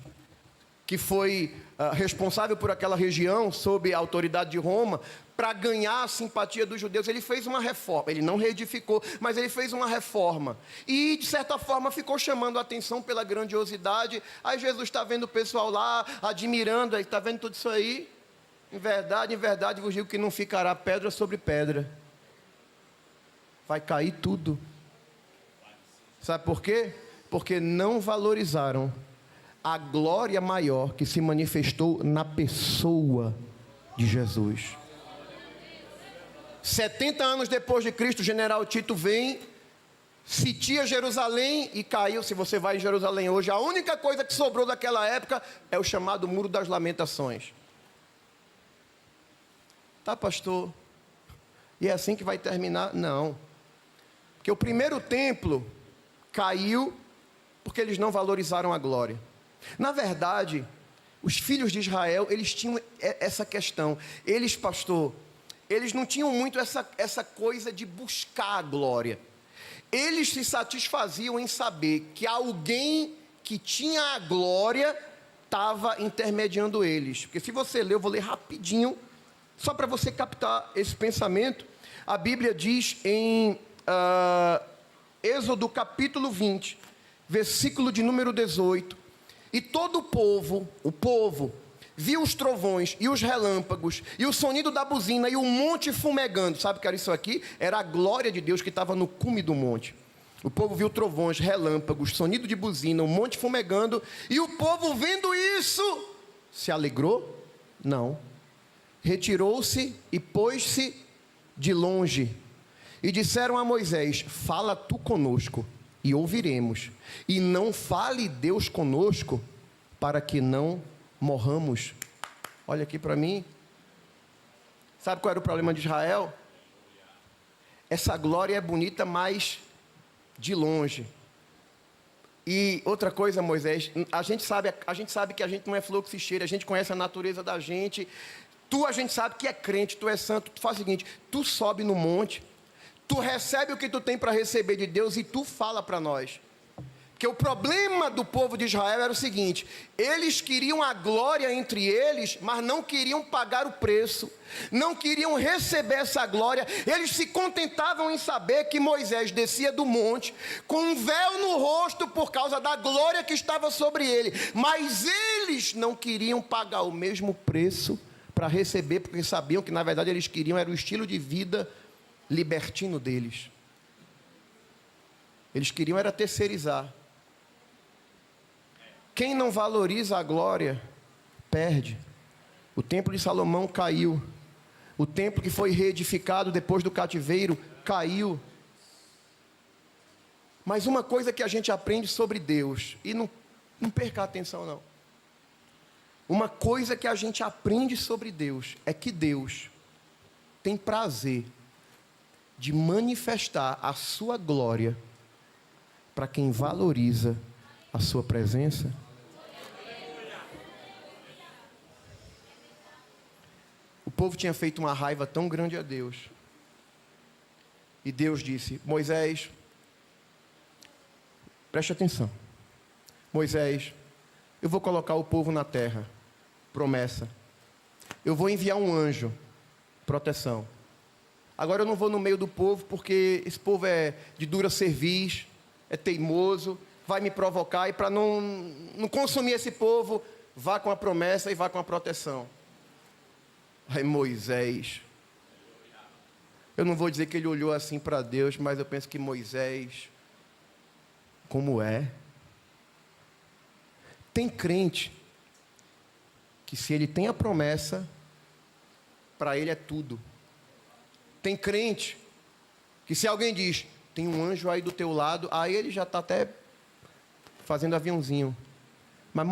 Speaker 2: que foi responsável por aquela região, sob a autoridade de Roma, para ganhar a simpatia dos judeus, ele fez uma reforma. Ele não reedificou, mas ele fez uma reforma. E, de certa forma, ficou chamando a atenção pela grandiosidade. Aí Jesus está vendo o pessoal lá, admirando, está vendo tudo isso aí? Em verdade, vos digo que não ficará pedra sobre pedra. Vai cair tudo. Sabe por quê? Porque não valorizaram a glória maior que se manifestou na pessoa de Jesus. 70 anos depois de Cristo, o general Tito vem, sitia Jerusalém e caiu. Se você vai em Jerusalém hoje, a única coisa que sobrou daquela época é o chamado Muro das Lamentações. Tá, pastor? E é assim que vai terminar? Não. Porque o primeiro templo caiu porque eles não valorizaram a glória. Na verdade, Os filhos de Israel, eles tinham essa questão. Eles, pastor, eles não tinham muito essa coisa de buscar a glória. Eles se satisfaziam em saber que alguém que tinha a glória estava intermediando eles. Porque se você ler, eu vou ler rapidinho, só para você captar esse pensamento. A Bíblia diz em Êxodo capítulo 20, versículo de número 18. E todo o povo, viu os trovões e os relâmpagos, e o sonido da buzina e o monte fumegando. Sabe o que era isso aqui? Era a glória de Deus que estava no cume do monte. O povo viu trovões, relâmpagos, sonido de buzina, o monte fumegando, e o povo vendo isso, se alegrou? Não. Retirou-se e pôs-se de longe. E disseram a Moisés: fala tu conosco, e ouviremos. E não fale Deus conosco, para que não morramos. Olha aqui para mim. Sabe qual era o problema de Israel? Essa glória é bonita, mas de longe. E outra coisa, Moisés, a gente sabe que a gente não é fluxo e cheiro, a gente conhece a natureza da gente. A gente sabe que é crente, tu é santo. Tu faz o seguinte: tu sobe no monte, tu recebe o que tu tem para receber de Deus e tu fala para nós. Porque o problema do povo de Israel era o seguinte: eles queriam a glória entre eles, mas não queriam pagar o preço, não queriam receber essa glória. Eles se contentavam em saber que Moisés descia do monte com um véu no rosto por causa da glória que estava sobre ele, mas eles não queriam pagar o mesmo preço para receber, porque sabiam que na verdade eles queriam era o estilo de vida libertino deles. Eles queriam era terceirizar. Quem não valoriza a glória, perde. O templo de Salomão caiu. O templo que foi reedificado depois do cativeiro, caiu. Mas uma coisa que a gente aprende sobre Deus, e não perca a atenção não. Uma coisa que a gente aprende sobre Deus, é que Deus tem prazer de manifestar a sua glória para quem valoriza a sua presença. O povo tinha feito uma raiva tão grande a Deus. E Deus disse: Moisés, preste atenção. Moisés, eu vou colocar o povo na terra. Promessa. Eu vou enviar um anjo. Proteção. Agora eu não vou no meio do povo, porque esse povo é de dura cerviz, é teimoso, vai me provocar, e para não consumir esse povo, vá com a promessa e vá com a proteção. Aí Moisés, eu não vou dizer que ele olhou assim para Deus, mas eu penso que Moisés, como é? Tem crente que se ele tem a promessa, para ele é tudo. Tem crente que se alguém diz: tem um anjo aí do teu lado, aí ele já está até fazendo aviãozinho. Mas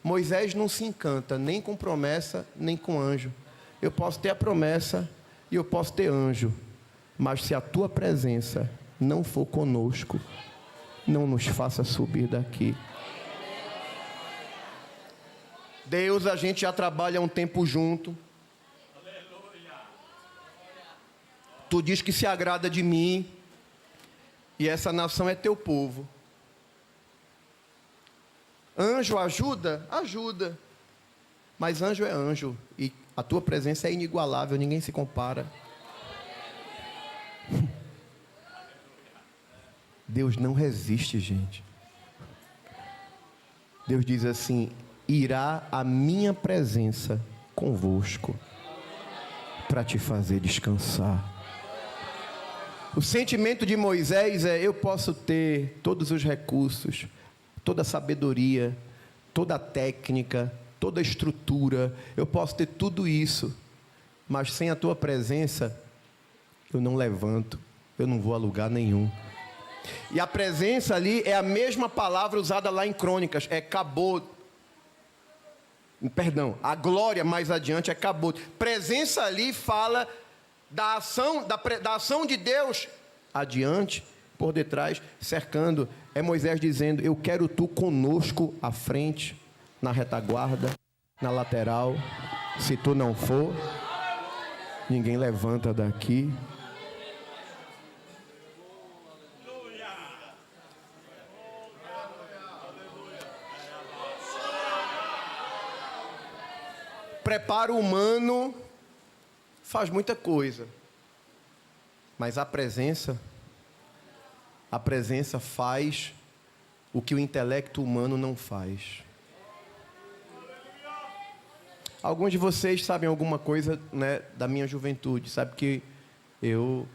Speaker 2: Moisés não se encanta nem com promessa, nem com anjo. Eu posso ter a promessa e eu posso ter anjo, mas se a tua presença não for conosco, não nos faça subir daqui. Deus, a gente já trabalha um tempo junto. Tu diz que se agrada de mim, e essa nação é teu povo. Anjo ajuda? Ajuda. Mas anjo é anjo, e a tua presença é inigualável, ninguém se compara. Deus não resiste, gente. Deus diz assim: irá a minha presença convosco, para te fazer descansar. O sentimento de Moisés é: eu posso ter todos os recursos, toda a sabedoria, toda a técnica, toda a estrutura, eu posso ter tudo isso, mas sem a tua presença, eu não levanto, eu não vou a lugar nenhum. E a presença ali é a mesma palavra usada lá em Crônicas, é kabod. Perdão, a glória mais adiante é kabod. Presença ali fala da ação de Deus adiante, por detrás, cercando. É Moisés dizendo: eu quero tu conosco à frente,
Speaker 1: na retaguarda, na lateral. Se tu não for, ninguém levanta daqui.
Speaker 2: Preparo humano faz muita coisa, mas a presença faz o que o intelecto humano não faz. Alguns de vocês sabem alguma coisa, né, da minha juventude. Sabe que eu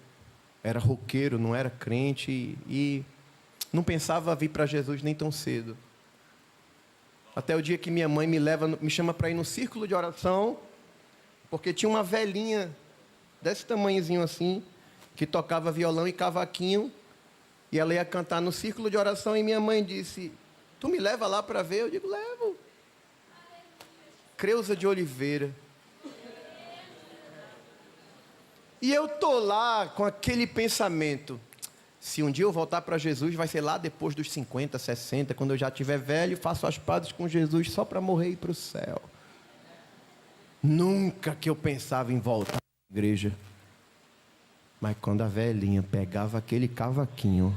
Speaker 2: era roqueiro, não era crente e não pensava vir para Jesus nem tão cedo. Até o dia que minha mãe me chama para ir no círculo de oração, porque tinha uma velhinha desse tamanhozinho assim, que tocava violão e cavaquinho, e ela ia cantar no círculo de oração, e minha mãe disse: tu me leva lá para ver? Eu digo: levo. Creuza de Oliveira. E eu tô lá com aquele pensamento: se um dia eu voltar para Jesus, vai ser lá depois dos 50, 60, quando eu já estiver velho, faço as pazes com Jesus só para morrer e ir para o céu. Nunca que eu pensava em voltar à igreja. Mas quando a velhinha pegava aquele cavaquinho,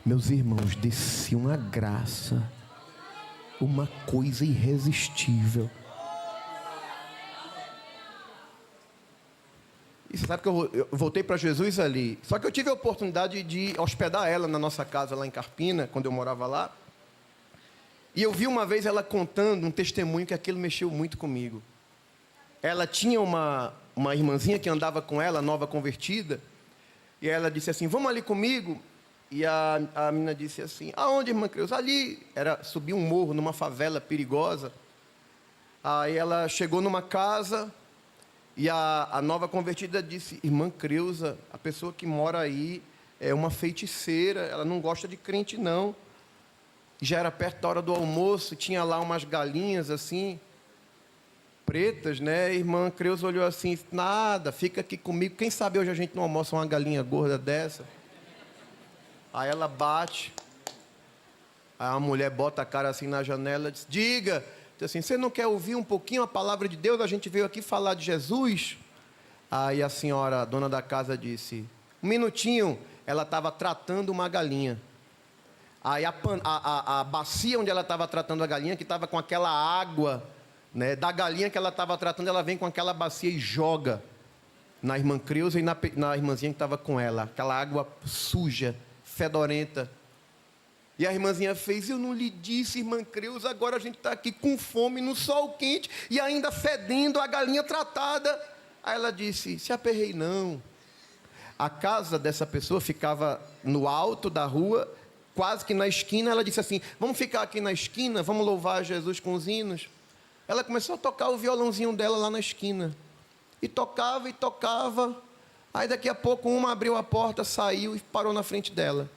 Speaker 2: meus irmãos, descia uma graça, uma coisa irresistível. E você sabe que eu voltei para Jesus ali. Só que eu tive a oportunidade de hospedar ela na nossa casa lá em Carpina, quando eu morava lá. E eu vi uma vez ela contando um testemunho que aquilo mexeu muito comigo. Ela tinha uma irmãzinha que andava com ela, nova convertida. E ela disse assim: vamos ali comigo. E a menina disse assim: aonde, irmã Creuza? Ali. Era subir um morro numa favela perigosa. Aí ela chegou numa casa. E a nova convertida disse: irmã Creuza, a pessoa que mora aí é uma feiticeira, ela não gosta de crente, não. Já era perto da hora do almoço, tinha lá umas galinhas assim, pretas, né? Irmã Creuza olhou assim: nada, fica aqui comigo, quem sabe hoje a gente não almoça uma galinha gorda dessa. Aí ela bate, aí a mulher bota a cara assim na janela e diz: diga. Assim, você não quer ouvir um pouquinho a palavra de Deus? A gente veio aqui falar de Jesus. Aí a senhora, a dona da casa, disse: um minutinho. Ela estava tratando uma galinha. Aí a bacia onde ela estava tratando a galinha, que estava com aquela água, né, da galinha que ela estava tratando, ela vem com aquela bacia e joga na irmã Creuza e na irmãzinha que estava com ela. Aquela água suja, fedorenta. E a irmãzinha fez: eu não lhe disse, irmã Creuza, agora a gente está aqui com fome, no sol quente, e ainda fedendo a galinha tratada. Aí ela disse: se aperrei não. A casa dessa pessoa ficava no alto da rua, quase que na esquina. Ela disse assim: vamos ficar aqui na esquina, vamos louvar Jesus com os hinos. Ela começou a tocar o violãozinho dela lá na esquina. E tocava, e tocava. Aí daqui a pouco uma abriu a porta, saiu e parou na frente dela.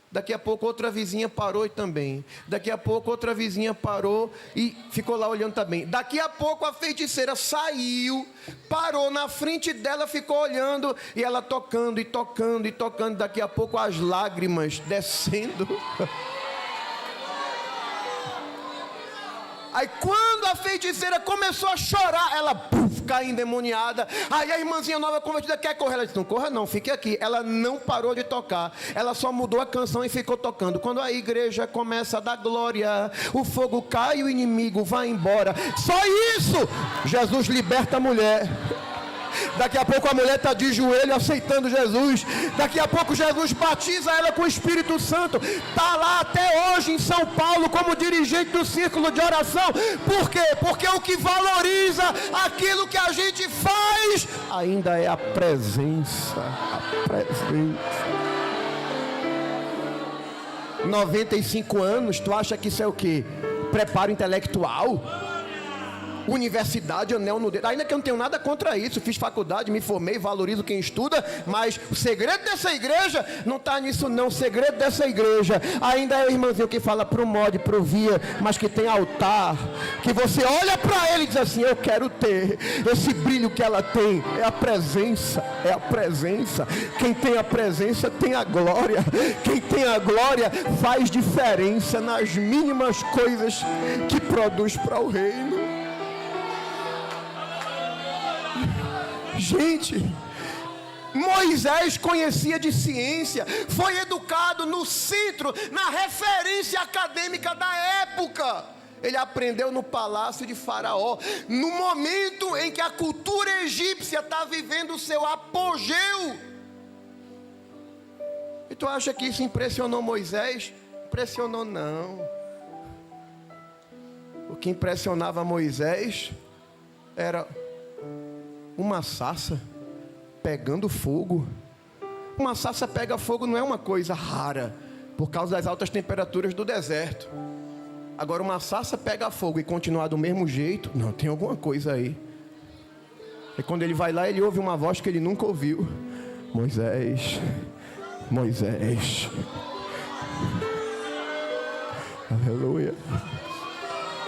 Speaker 2: Daqui a pouco outra vizinha parou e também. Daqui a pouco outra vizinha parou e ficou lá olhando também. Daqui a pouco a feiticeira saiu, parou na frente dela, ficou olhando. E ela tocando e tocando e tocando. Daqui a pouco as lágrimas descendo. Aí quando a feiticeira começou a chorar, ela caiu endemoniada. Aí a irmãzinha nova convertida quer correr. Ela disse: não corra não, fique aqui. Ela não parou de tocar. Ela só mudou a canção e ficou tocando. Quando a igreja começa a dar glória, o fogo cai e o inimigo vai embora. Só isso! Jesus liberta a mulher. Daqui a pouco a mulher está de joelho aceitando Jesus. Daqui a pouco Jesus batiza ela com o Espírito Santo. Está lá até hoje em São Paulo como dirigente do círculo de oração. Por quê? Porque o que valoriza aquilo que a gente faz ainda é a presença. A presença. 95 anos, tu acha que isso é o quê? Preparo intelectual? universidade, anel no dedo. Ainda que eu não tenho nada contra isso, fiz faculdade, me formei, valorizo quem estuda, mas o segredo dessa igreja não está nisso não. O segredo dessa igreja ainda é o irmãozinho que fala pro mod, pro via, mas que tem altar, que você olha para ele e diz assim: eu quero ter esse brilho que ela tem. É a presença, é a presença. Quem tem a presença tem a glória. Quem tem a glória faz diferença nas mínimas coisas que produz para o reino. Gente, Moisés conhecia de ciência, foi educado no centro, na referência acadêmica da época. Ele aprendeu no palácio de Faraó, no momento em que a cultura egípcia está vivendo o seu apogeu. E tu acha que isso impressionou Moisés? Impressionou não. O que impressionava Moisés era uma sarça pegando fogo. Uma sarça pega fogo não é uma coisa rara, por causa das altas temperaturas do deserto. Agora, uma sarça pega fogo e continuar do mesmo jeito, não, tem alguma coisa aí. E quando ele vai lá, ele ouve uma voz que ele nunca ouviu: Moisés, Moisés. Aleluia.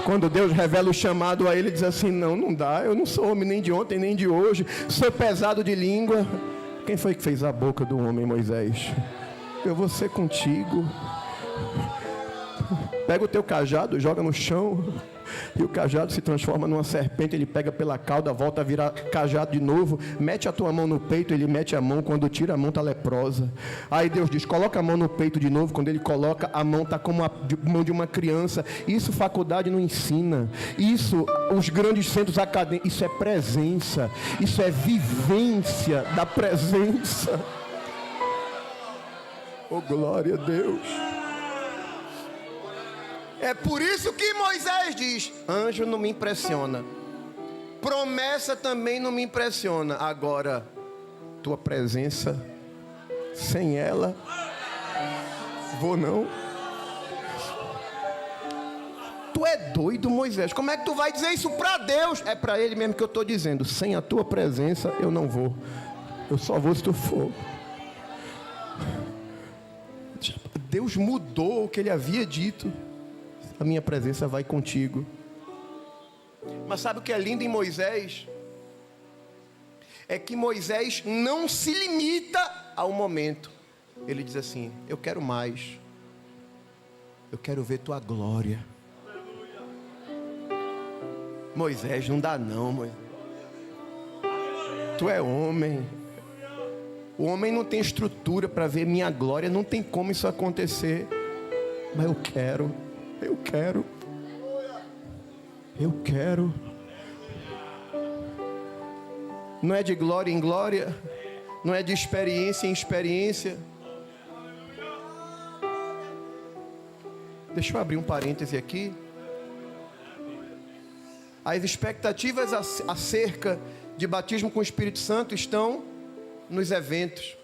Speaker 2: Quando Deus revela o chamado a ele, diz assim: não dá, eu não sou homem nem de ontem nem de hoje, sou pesado de língua. Quem foi que fez a boca do homem, Moisés? Eu vou ser contigo. Pega o teu cajado, joga no chão, e o cajado se transforma numa serpente. Ele pega pela cauda, volta a virar cajado de novo. Mete a tua mão no peito, ele mete a mão. Quando tira a mão está leprosa. Aí Deus diz: coloca a mão no peito de novo. Quando ele coloca, a mão está como a mão de uma criança. Isso faculdade não ensina. Isso os grandes centros acadêmicos. Isso é presença. Isso é vivência da presença. Oh, glória a Deus. É por isso que Moisés diz: anjo não me impressiona, promessa também não me impressiona. Agora, tua presença, sem ela, vou não. Tu é doido, Moisés? Como é que tu vai dizer isso para Deus? É para ele mesmo que eu estou dizendo: sem a tua presença eu não vou. Eu só vou se tu for. Deus mudou o que ele havia dito. A minha presença vai contigo. Mas sabe o que é lindo em Moisés? É que Moisés não se limita ao momento. Ele diz assim: eu quero mais. Eu quero ver tua glória. Moisés, não dá não, Moisés. Tu é homem. O homem não tem estrutura para ver minha glória. Não tem como isso acontecer. Mas eu quero. Eu quero. Eu quero. Não é de glória em glória. Não é de experiência em experiência. Deixa eu abrir um parêntese aqui. As expectativas acerca de batismo com o Espírito Santo estão nos eventos.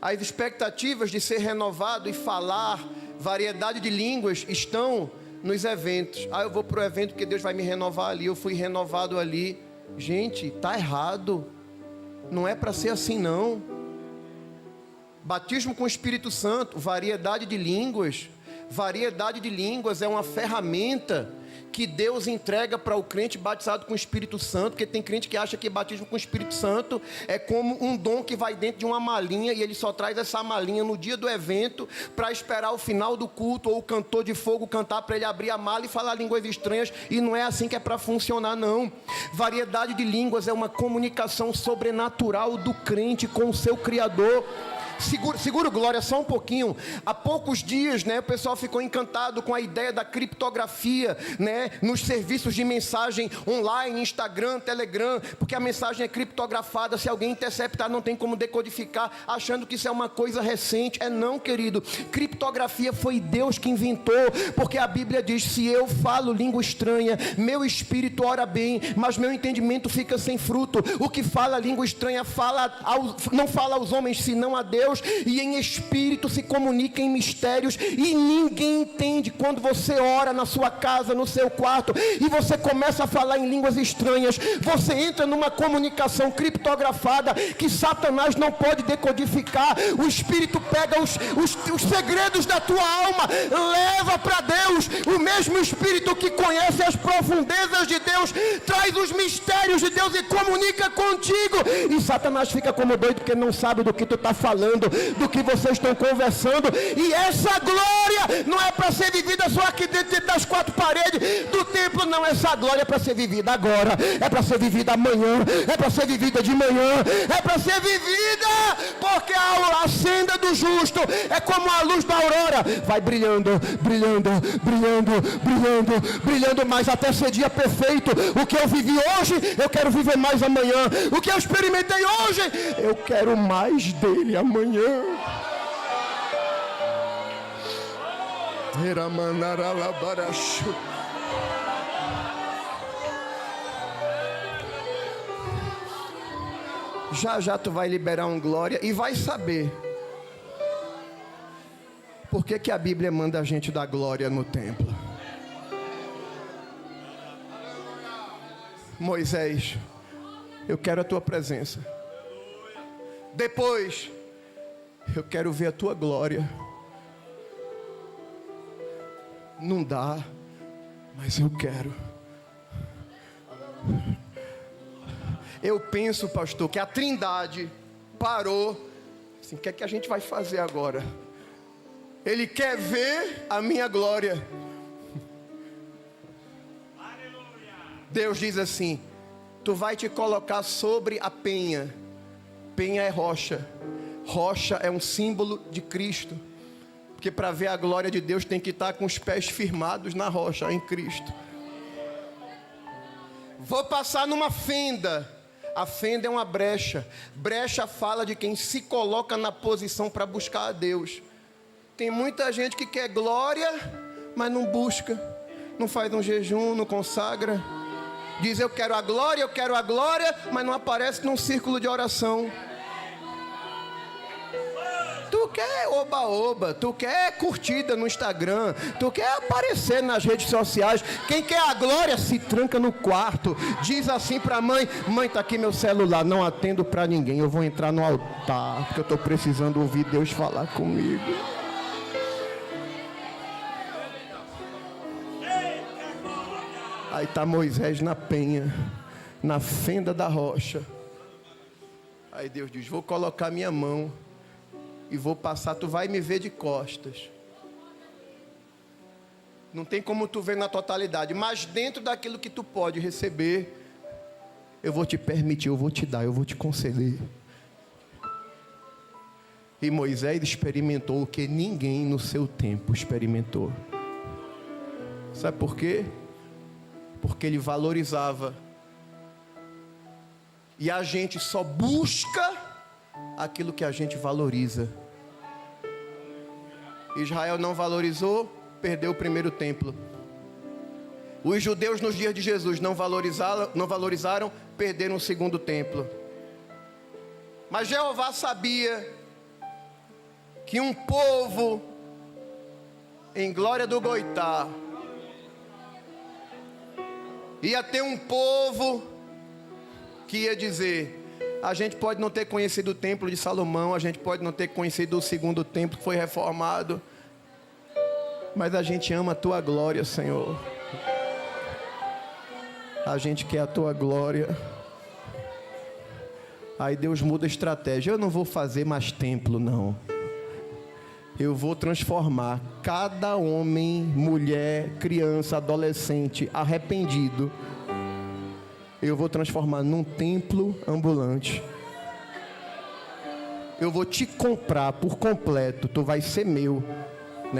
Speaker 2: As expectativas de ser renovado e falar variedade de línguas estão nos eventos. Eu vou para o evento porque Deus vai me renovar ali. Eu fui renovado ali. Gente, está errado. Não é para ser assim não. Batismo com o Espírito Santo, variedade de línguas. Variedade de línguas é uma ferramenta que Deus entrega para o crente batizado com o Espírito Santo, porque tem crente que acha que batismo com o Espírito Santo é como um dom que vai dentro de uma malinha e ele só traz essa malinha no dia do evento para esperar o final do culto ou o cantor de fogo cantar para ele abrir a mala e falar línguas estranhas, e não é assim que é para funcionar não. Variedade de línguas é uma comunicação sobrenatural do crente com o seu Criador. Segura glória só um pouquinho. Há poucos dias, o pessoal ficou encantado com a ideia da criptografia, nos serviços de mensagem online, Instagram, Telegram, porque a mensagem é criptografada. Se alguém interceptar, não tem como decodificar, achando que isso é uma coisa recente. É não, querido. Criptografia foi Deus que inventou, porque a Bíblia diz: se eu falo língua estranha, meu espírito ora bem, mas meu entendimento fica sem fruto. O que fala língua estranha não fala aos homens, senão a Deus. Deus, e em espírito se comunica em mistérios, e ninguém entende. Quando você ora na sua casa, no seu quarto, e você começa a falar em línguas estranhas, você entra numa comunicação criptografada, que Satanás não pode decodificar. O Espírito pega os segredos da tua alma, leva para Deus. O mesmo Espírito que conhece as profundezas de Deus, traz os mistérios de Deus e comunica contigo. E Satanás fica como doido, porque não sabe do que tu está falando, do que vocês estão conversando. E essa glória não é para ser vivida só aqui dentro das quatro paredes do templo, não. Essa glória é para ser vivida agora, é para ser vivida amanhã, é para ser vivida de manhã, é para ser vivida, porque a senda do justo é como a luz da aurora, vai brilhando, brilhando, brilhando, brilhando, brilhando mais até ser dia perfeito. O que eu vivi hoje, eu quero viver mais amanhã. O que eu experimentei hoje, eu quero mais dele amanhã. Já já tu vai liberar um glória e vai saber por que a Bíblia manda a gente dar glória no templo. Moisés, eu quero a tua presença. Depois, eu quero ver a tua glória. Não dá, mas eu quero. Eu penso, pastor, que a Trindade parou. Assim, o que é que a gente vai fazer agora? Ele quer ver a minha glória. Deus diz assim: tu vai te colocar sobre a penha. Penha é rocha. Rocha é um símbolo de Cristo. Porque para ver a glória de Deus tem que estar com os pés firmados na rocha, em Cristo. Vou passar numa fenda. A fenda é uma brecha. Brecha fala de quem se coloca na posição para buscar a Deus. Tem muita gente que quer glória, mas não busca. Não faz um jejum, não consagra. Diz eu quero a glória, mas não aparece num círculo de oração. Tu quer oba-oba, tu quer curtida no Instagram, tu quer aparecer nas redes sociais. Quem quer a glória se tranca no quarto. Diz assim pra mãe: mãe, tá aqui meu celular, não atendo pra ninguém, eu vou entrar no altar, porque eu tô precisando ouvir Deus falar comigo. Aí tá Moisés na penha, na fenda da rocha. Aí Deus diz: vou colocar minha mão e vou passar, tu vai me ver de costas. Não tem como tu ver na totalidade, mas dentro daquilo que tu pode receber, eu vou te permitir, eu vou te dar, eu vou te conceder. E Moisés experimentou o que ninguém no seu tempo experimentou. Sabe por quê? Porque ele valorizava. E a gente só busca aquilo que a gente valoriza. Israel não valorizou, perdeu o primeiro templo. Os judeus nos dias de Jesus não valorizaram, perderam o segundo templo. Mas Jeová sabia que um povo em glória do Goitá ia ter um povo que ia dizer: a gente pode não ter conhecido o templo de Salomão, a gente pode não ter conhecido o segundo templo que foi reformado, mas a gente ama a tua glória, Senhor. A gente quer a tua glória. Aí Deus muda a estratégia. Eu não vou fazer mais templo, não. Eu vou transformar cada homem, mulher, criança, adolescente arrependido. Eu vou transformar num templo ambulante. Eu vou te comprar por completo. Tu vai ser meu.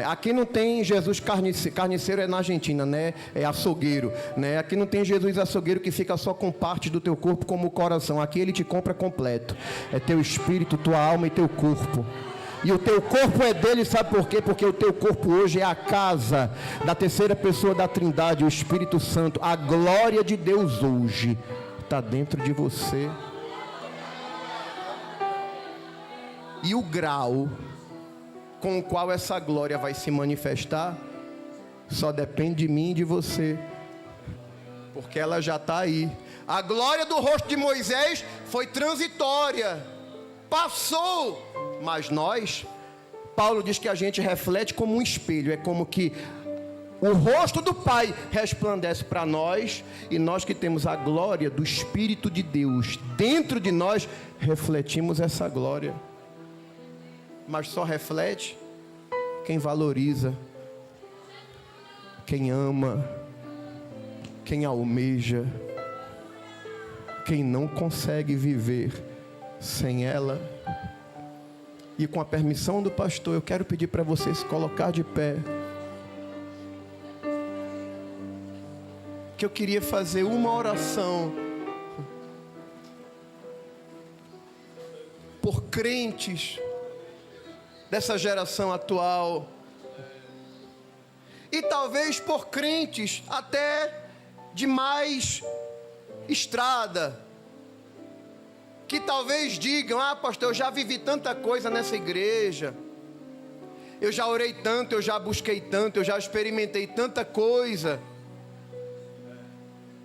Speaker 2: Aqui não tem Jesus carniceiro, é na Argentina, né? É açougueiro, né? Aqui não tem Jesus açougueiro que fica só com parte do teu corpo como o coração. Aqui ele te compra completo. É teu espírito, tua alma e teu corpo. E o teu corpo é dele, sabe por quê? Porque o teu corpo hoje é a casa da terceira pessoa da Trindade, o Espírito Santo. A glória de Deus hoje está dentro de você. E o grau com o qual essa glória vai se manifestar só depende de mim e de você, porque ela já está aí. A glória do rosto de Moisés foi transitória, passou, mas nós, Paulo diz que a gente reflete como um espelho, é como que o rosto do Pai resplandece para nós, e nós que temos a glória do Espírito de Deus dentro de nós, refletimos essa glória. Mas só reflete quem valoriza, quem ama, quem almeja, quem não consegue viver sem ela. E com a permissão do pastor, eu quero pedir para você se colocar de pé, que eu queria fazer uma oração por crentes dessa geração atual, e talvez por crentes até de mais estrada, que talvez digam: ah, pastor, eu já vivi tanta coisa nessa igreja, eu já orei tanto, eu já busquei tanto, eu já experimentei tanta coisa.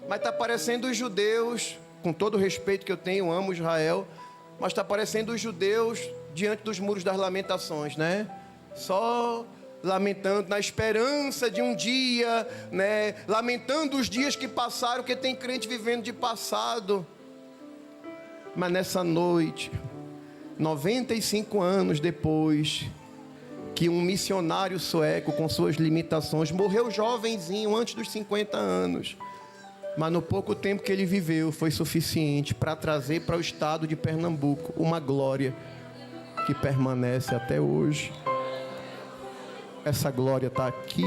Speaker 2: Mas está parecendo os judeus, com todo o respeito que eu tenho, amo Israel, mas está parecendo os judeus diante dos muros das lamentações, né? Só lamentando na esperança de um dia, né? Lamentando os dias que passaram, porque tem crente vivendo de passado. Mas nessa noite, 95 anos depois, que um missionário sueco com suas limitações morreu jovenzinho, antes dos 50 anos, mas no pouco tempo que ele viveu foi suficiente para trazer para o estado de Pernambuco uma glória que permanece até hoje. Essa glória está aqui.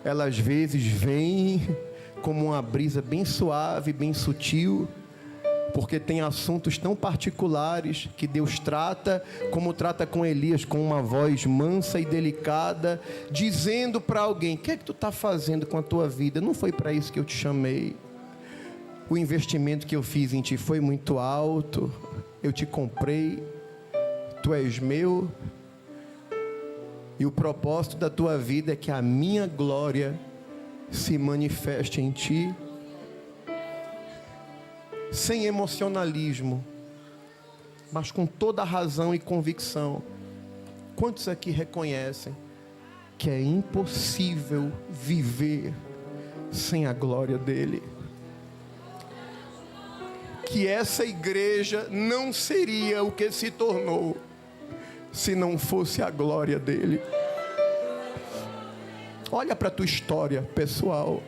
Speaker 2: Ela às vezes vem como uma brisa bem suave, bem sutil, porque tem assuntos tão particulares que Deus trata, como trata com Elias, com uma voz mansa e delicada, dizendo para alguém: o que é que tu está fazendo com a tua vida? Não foi para isso que eu te chamei. O investimento que eu fiz em ti foi muito alto, eu te comprei, tu és meu, e o propósito da tua vida é que a minha glória se manifeste em ti, sem emocionalismo, mas com toda a razão e convicção. Quantos aqui reconhecem que é impossível viver sem a glória dele? Que essa igreja não seria o que se tornou se não fosse a glória dele. Olha para a tua história pessoal,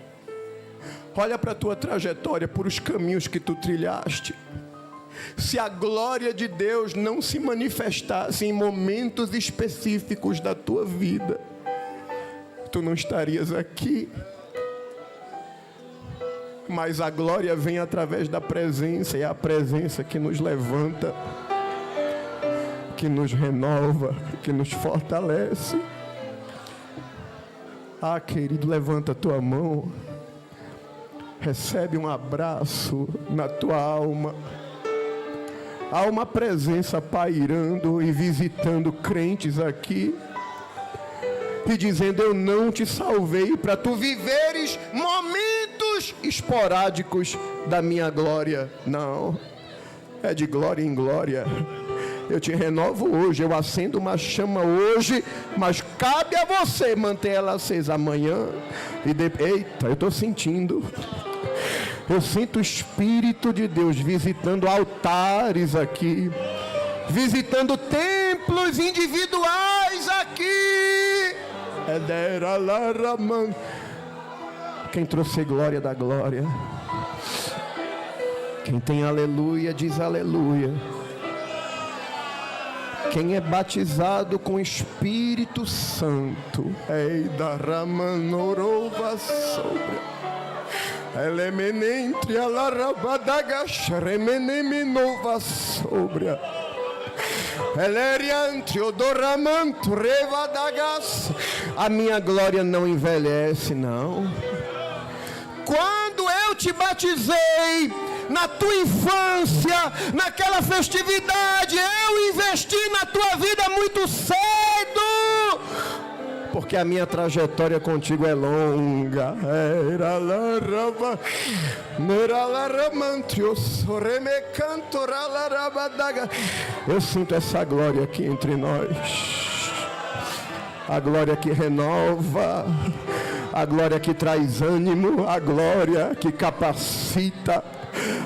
Speaker 2: olha para a tua trajetória, por os caminhos que tu trilhaste. Se a glória de Deus não se manifestasse em momentos específicos da tua vida, tu não estarias aqui. Mas a glória vem através da presença, e é a presença que nos levanta, que nos renova, que nos fortalece. Ah, querido, levanta a tua mão, recebe um abraço na tua alma. Há uma presença pairando e visitando crentes aqui, e dizendo: eu não te salvei para tu viveres momentos esporádicos da minha glória. Não, é de glória em glória. Eu te renovo hoje, eu acendo uma chama hoje, mas cabe a você manter ela acesa amanhã. Eita, eu estou sentindo. Eu sinto o Espírito de Deus visitando altares aqui, visitando templos individuais aqui. Quem trouxe glória da glória, quem tem aleluia diz aleluia. Quem é batizado com o Espírito Santo, ei da Ramanorova sobre elementre alarabadagas remeneminova sobre eleriante odoramanto revadagas. A minha glória não envelhece, não. Quando eu te batizei, na tua infância, naquela festividade, eu investi na tua vida muito cedo, porque a minha trajetória contigo é longa. Eu sinto essa glória aqui entre nós, a glória que renova, a glória que traz ânimo, a glória que capacita,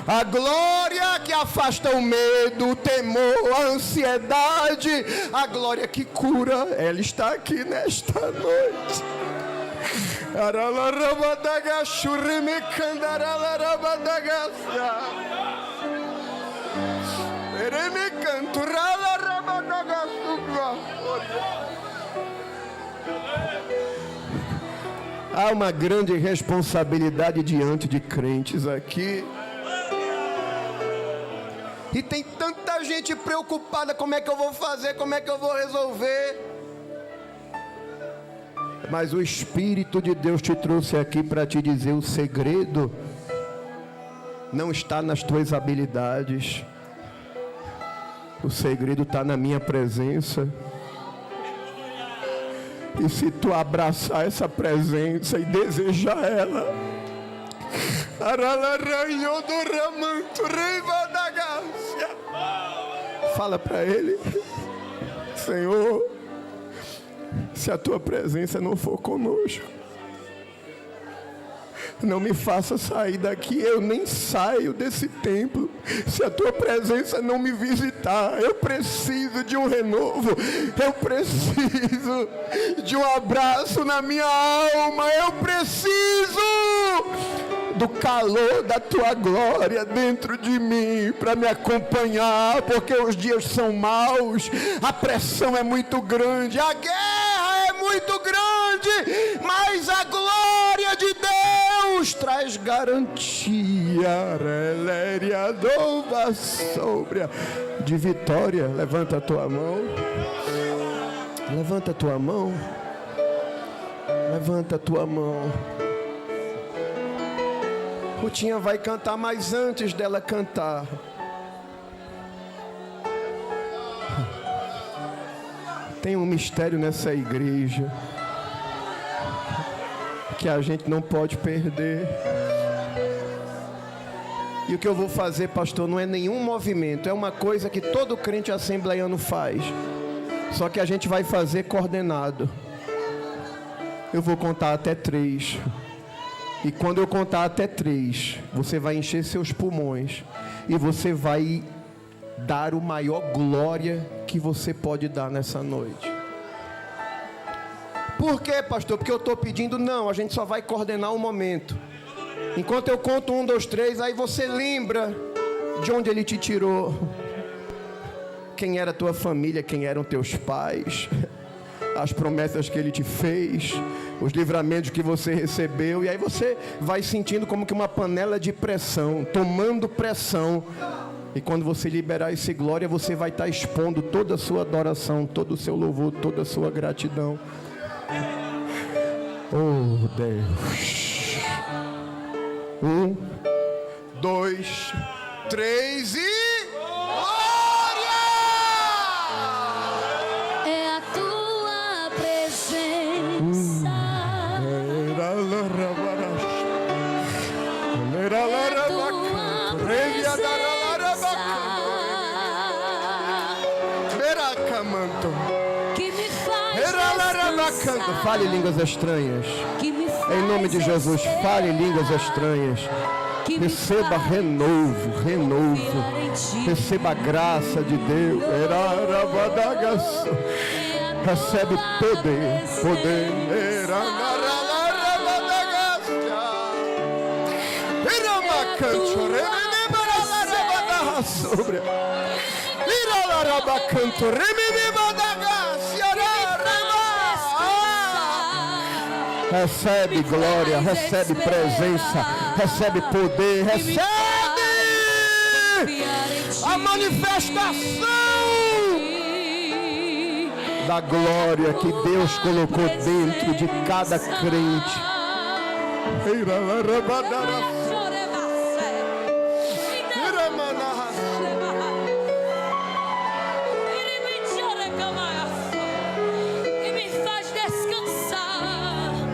Speaker 2: a glória que afasta o medo, o temor, a ansiedade, a glória que cura. Ela está aqui nesta noite. Há uma grande responsabilidade diante de crentes aqui. E tem tanta gente preocupada, como é que eu vou fazer, como é que eu vou resolver. Mas o Espírito de Deus te trouxe aqui para te dizer: o segredo não está nas tuas habilidades, o segredo está na minha presença. E se tu abraçar essa presença e desejar ela, fala para ele: Senhor, se a tua presença não for conosco, não me faça sair daqui, eu nem saio desse templo, se a tua presença não me visitar. Eu preciso de um renovo, eu preciso de um abraço na minha alma, eu preciso do calor da tua glória dentro de mim para me acompanhar, porque os dias são maus, a pressão é muito grande, a guerra é muito grande, mas a glória de Deus traz garantia de vitória. Levanta a tua mão, levanta a tua mão, levanta a tua mão. Rutinha vai cantar, mas antes dela cantar, tem um mistério nessa igreja que a gente não pode perder. E o que eu vou fazer, pastor, não é nenhum movimento, é uma coisa que todo crente assembleiano faz, só que a gente vai fazer coordenado. Eu vou contar até 3. E quando eu contar até 3, você vai encher seus pulmões e você vai dar o maior glória que você pode dar nessa noite. Por quê, pastor? Porque eu estou pedindo? Não, a gente só vai coordenar um momento. Enquanto eu conto 1, 2, 3, aí você lembra de onde ele te tirou, quem era a tua família, quem eram teus pais, as promessas que ele te fez, os livramentos que você recebeu. E aí você vai sentindo como que uma panela de pressão, tomando pressão. E quando você liberar esse glória, você vai estar expondo toda a sua adoração, todo o seu louvor, toda a sua gratidão. Oh Deus. 1, 2, 3 e... Fale línguas estranhas. Em nome de Jesus, fale línguas estranhas. Receba renovo. Receba a graça de Deus. Recebe poder. Recebe glória, recebe presença, recebe poder, recebe a manifestação da glória que Deus colocou dentro de cada crente.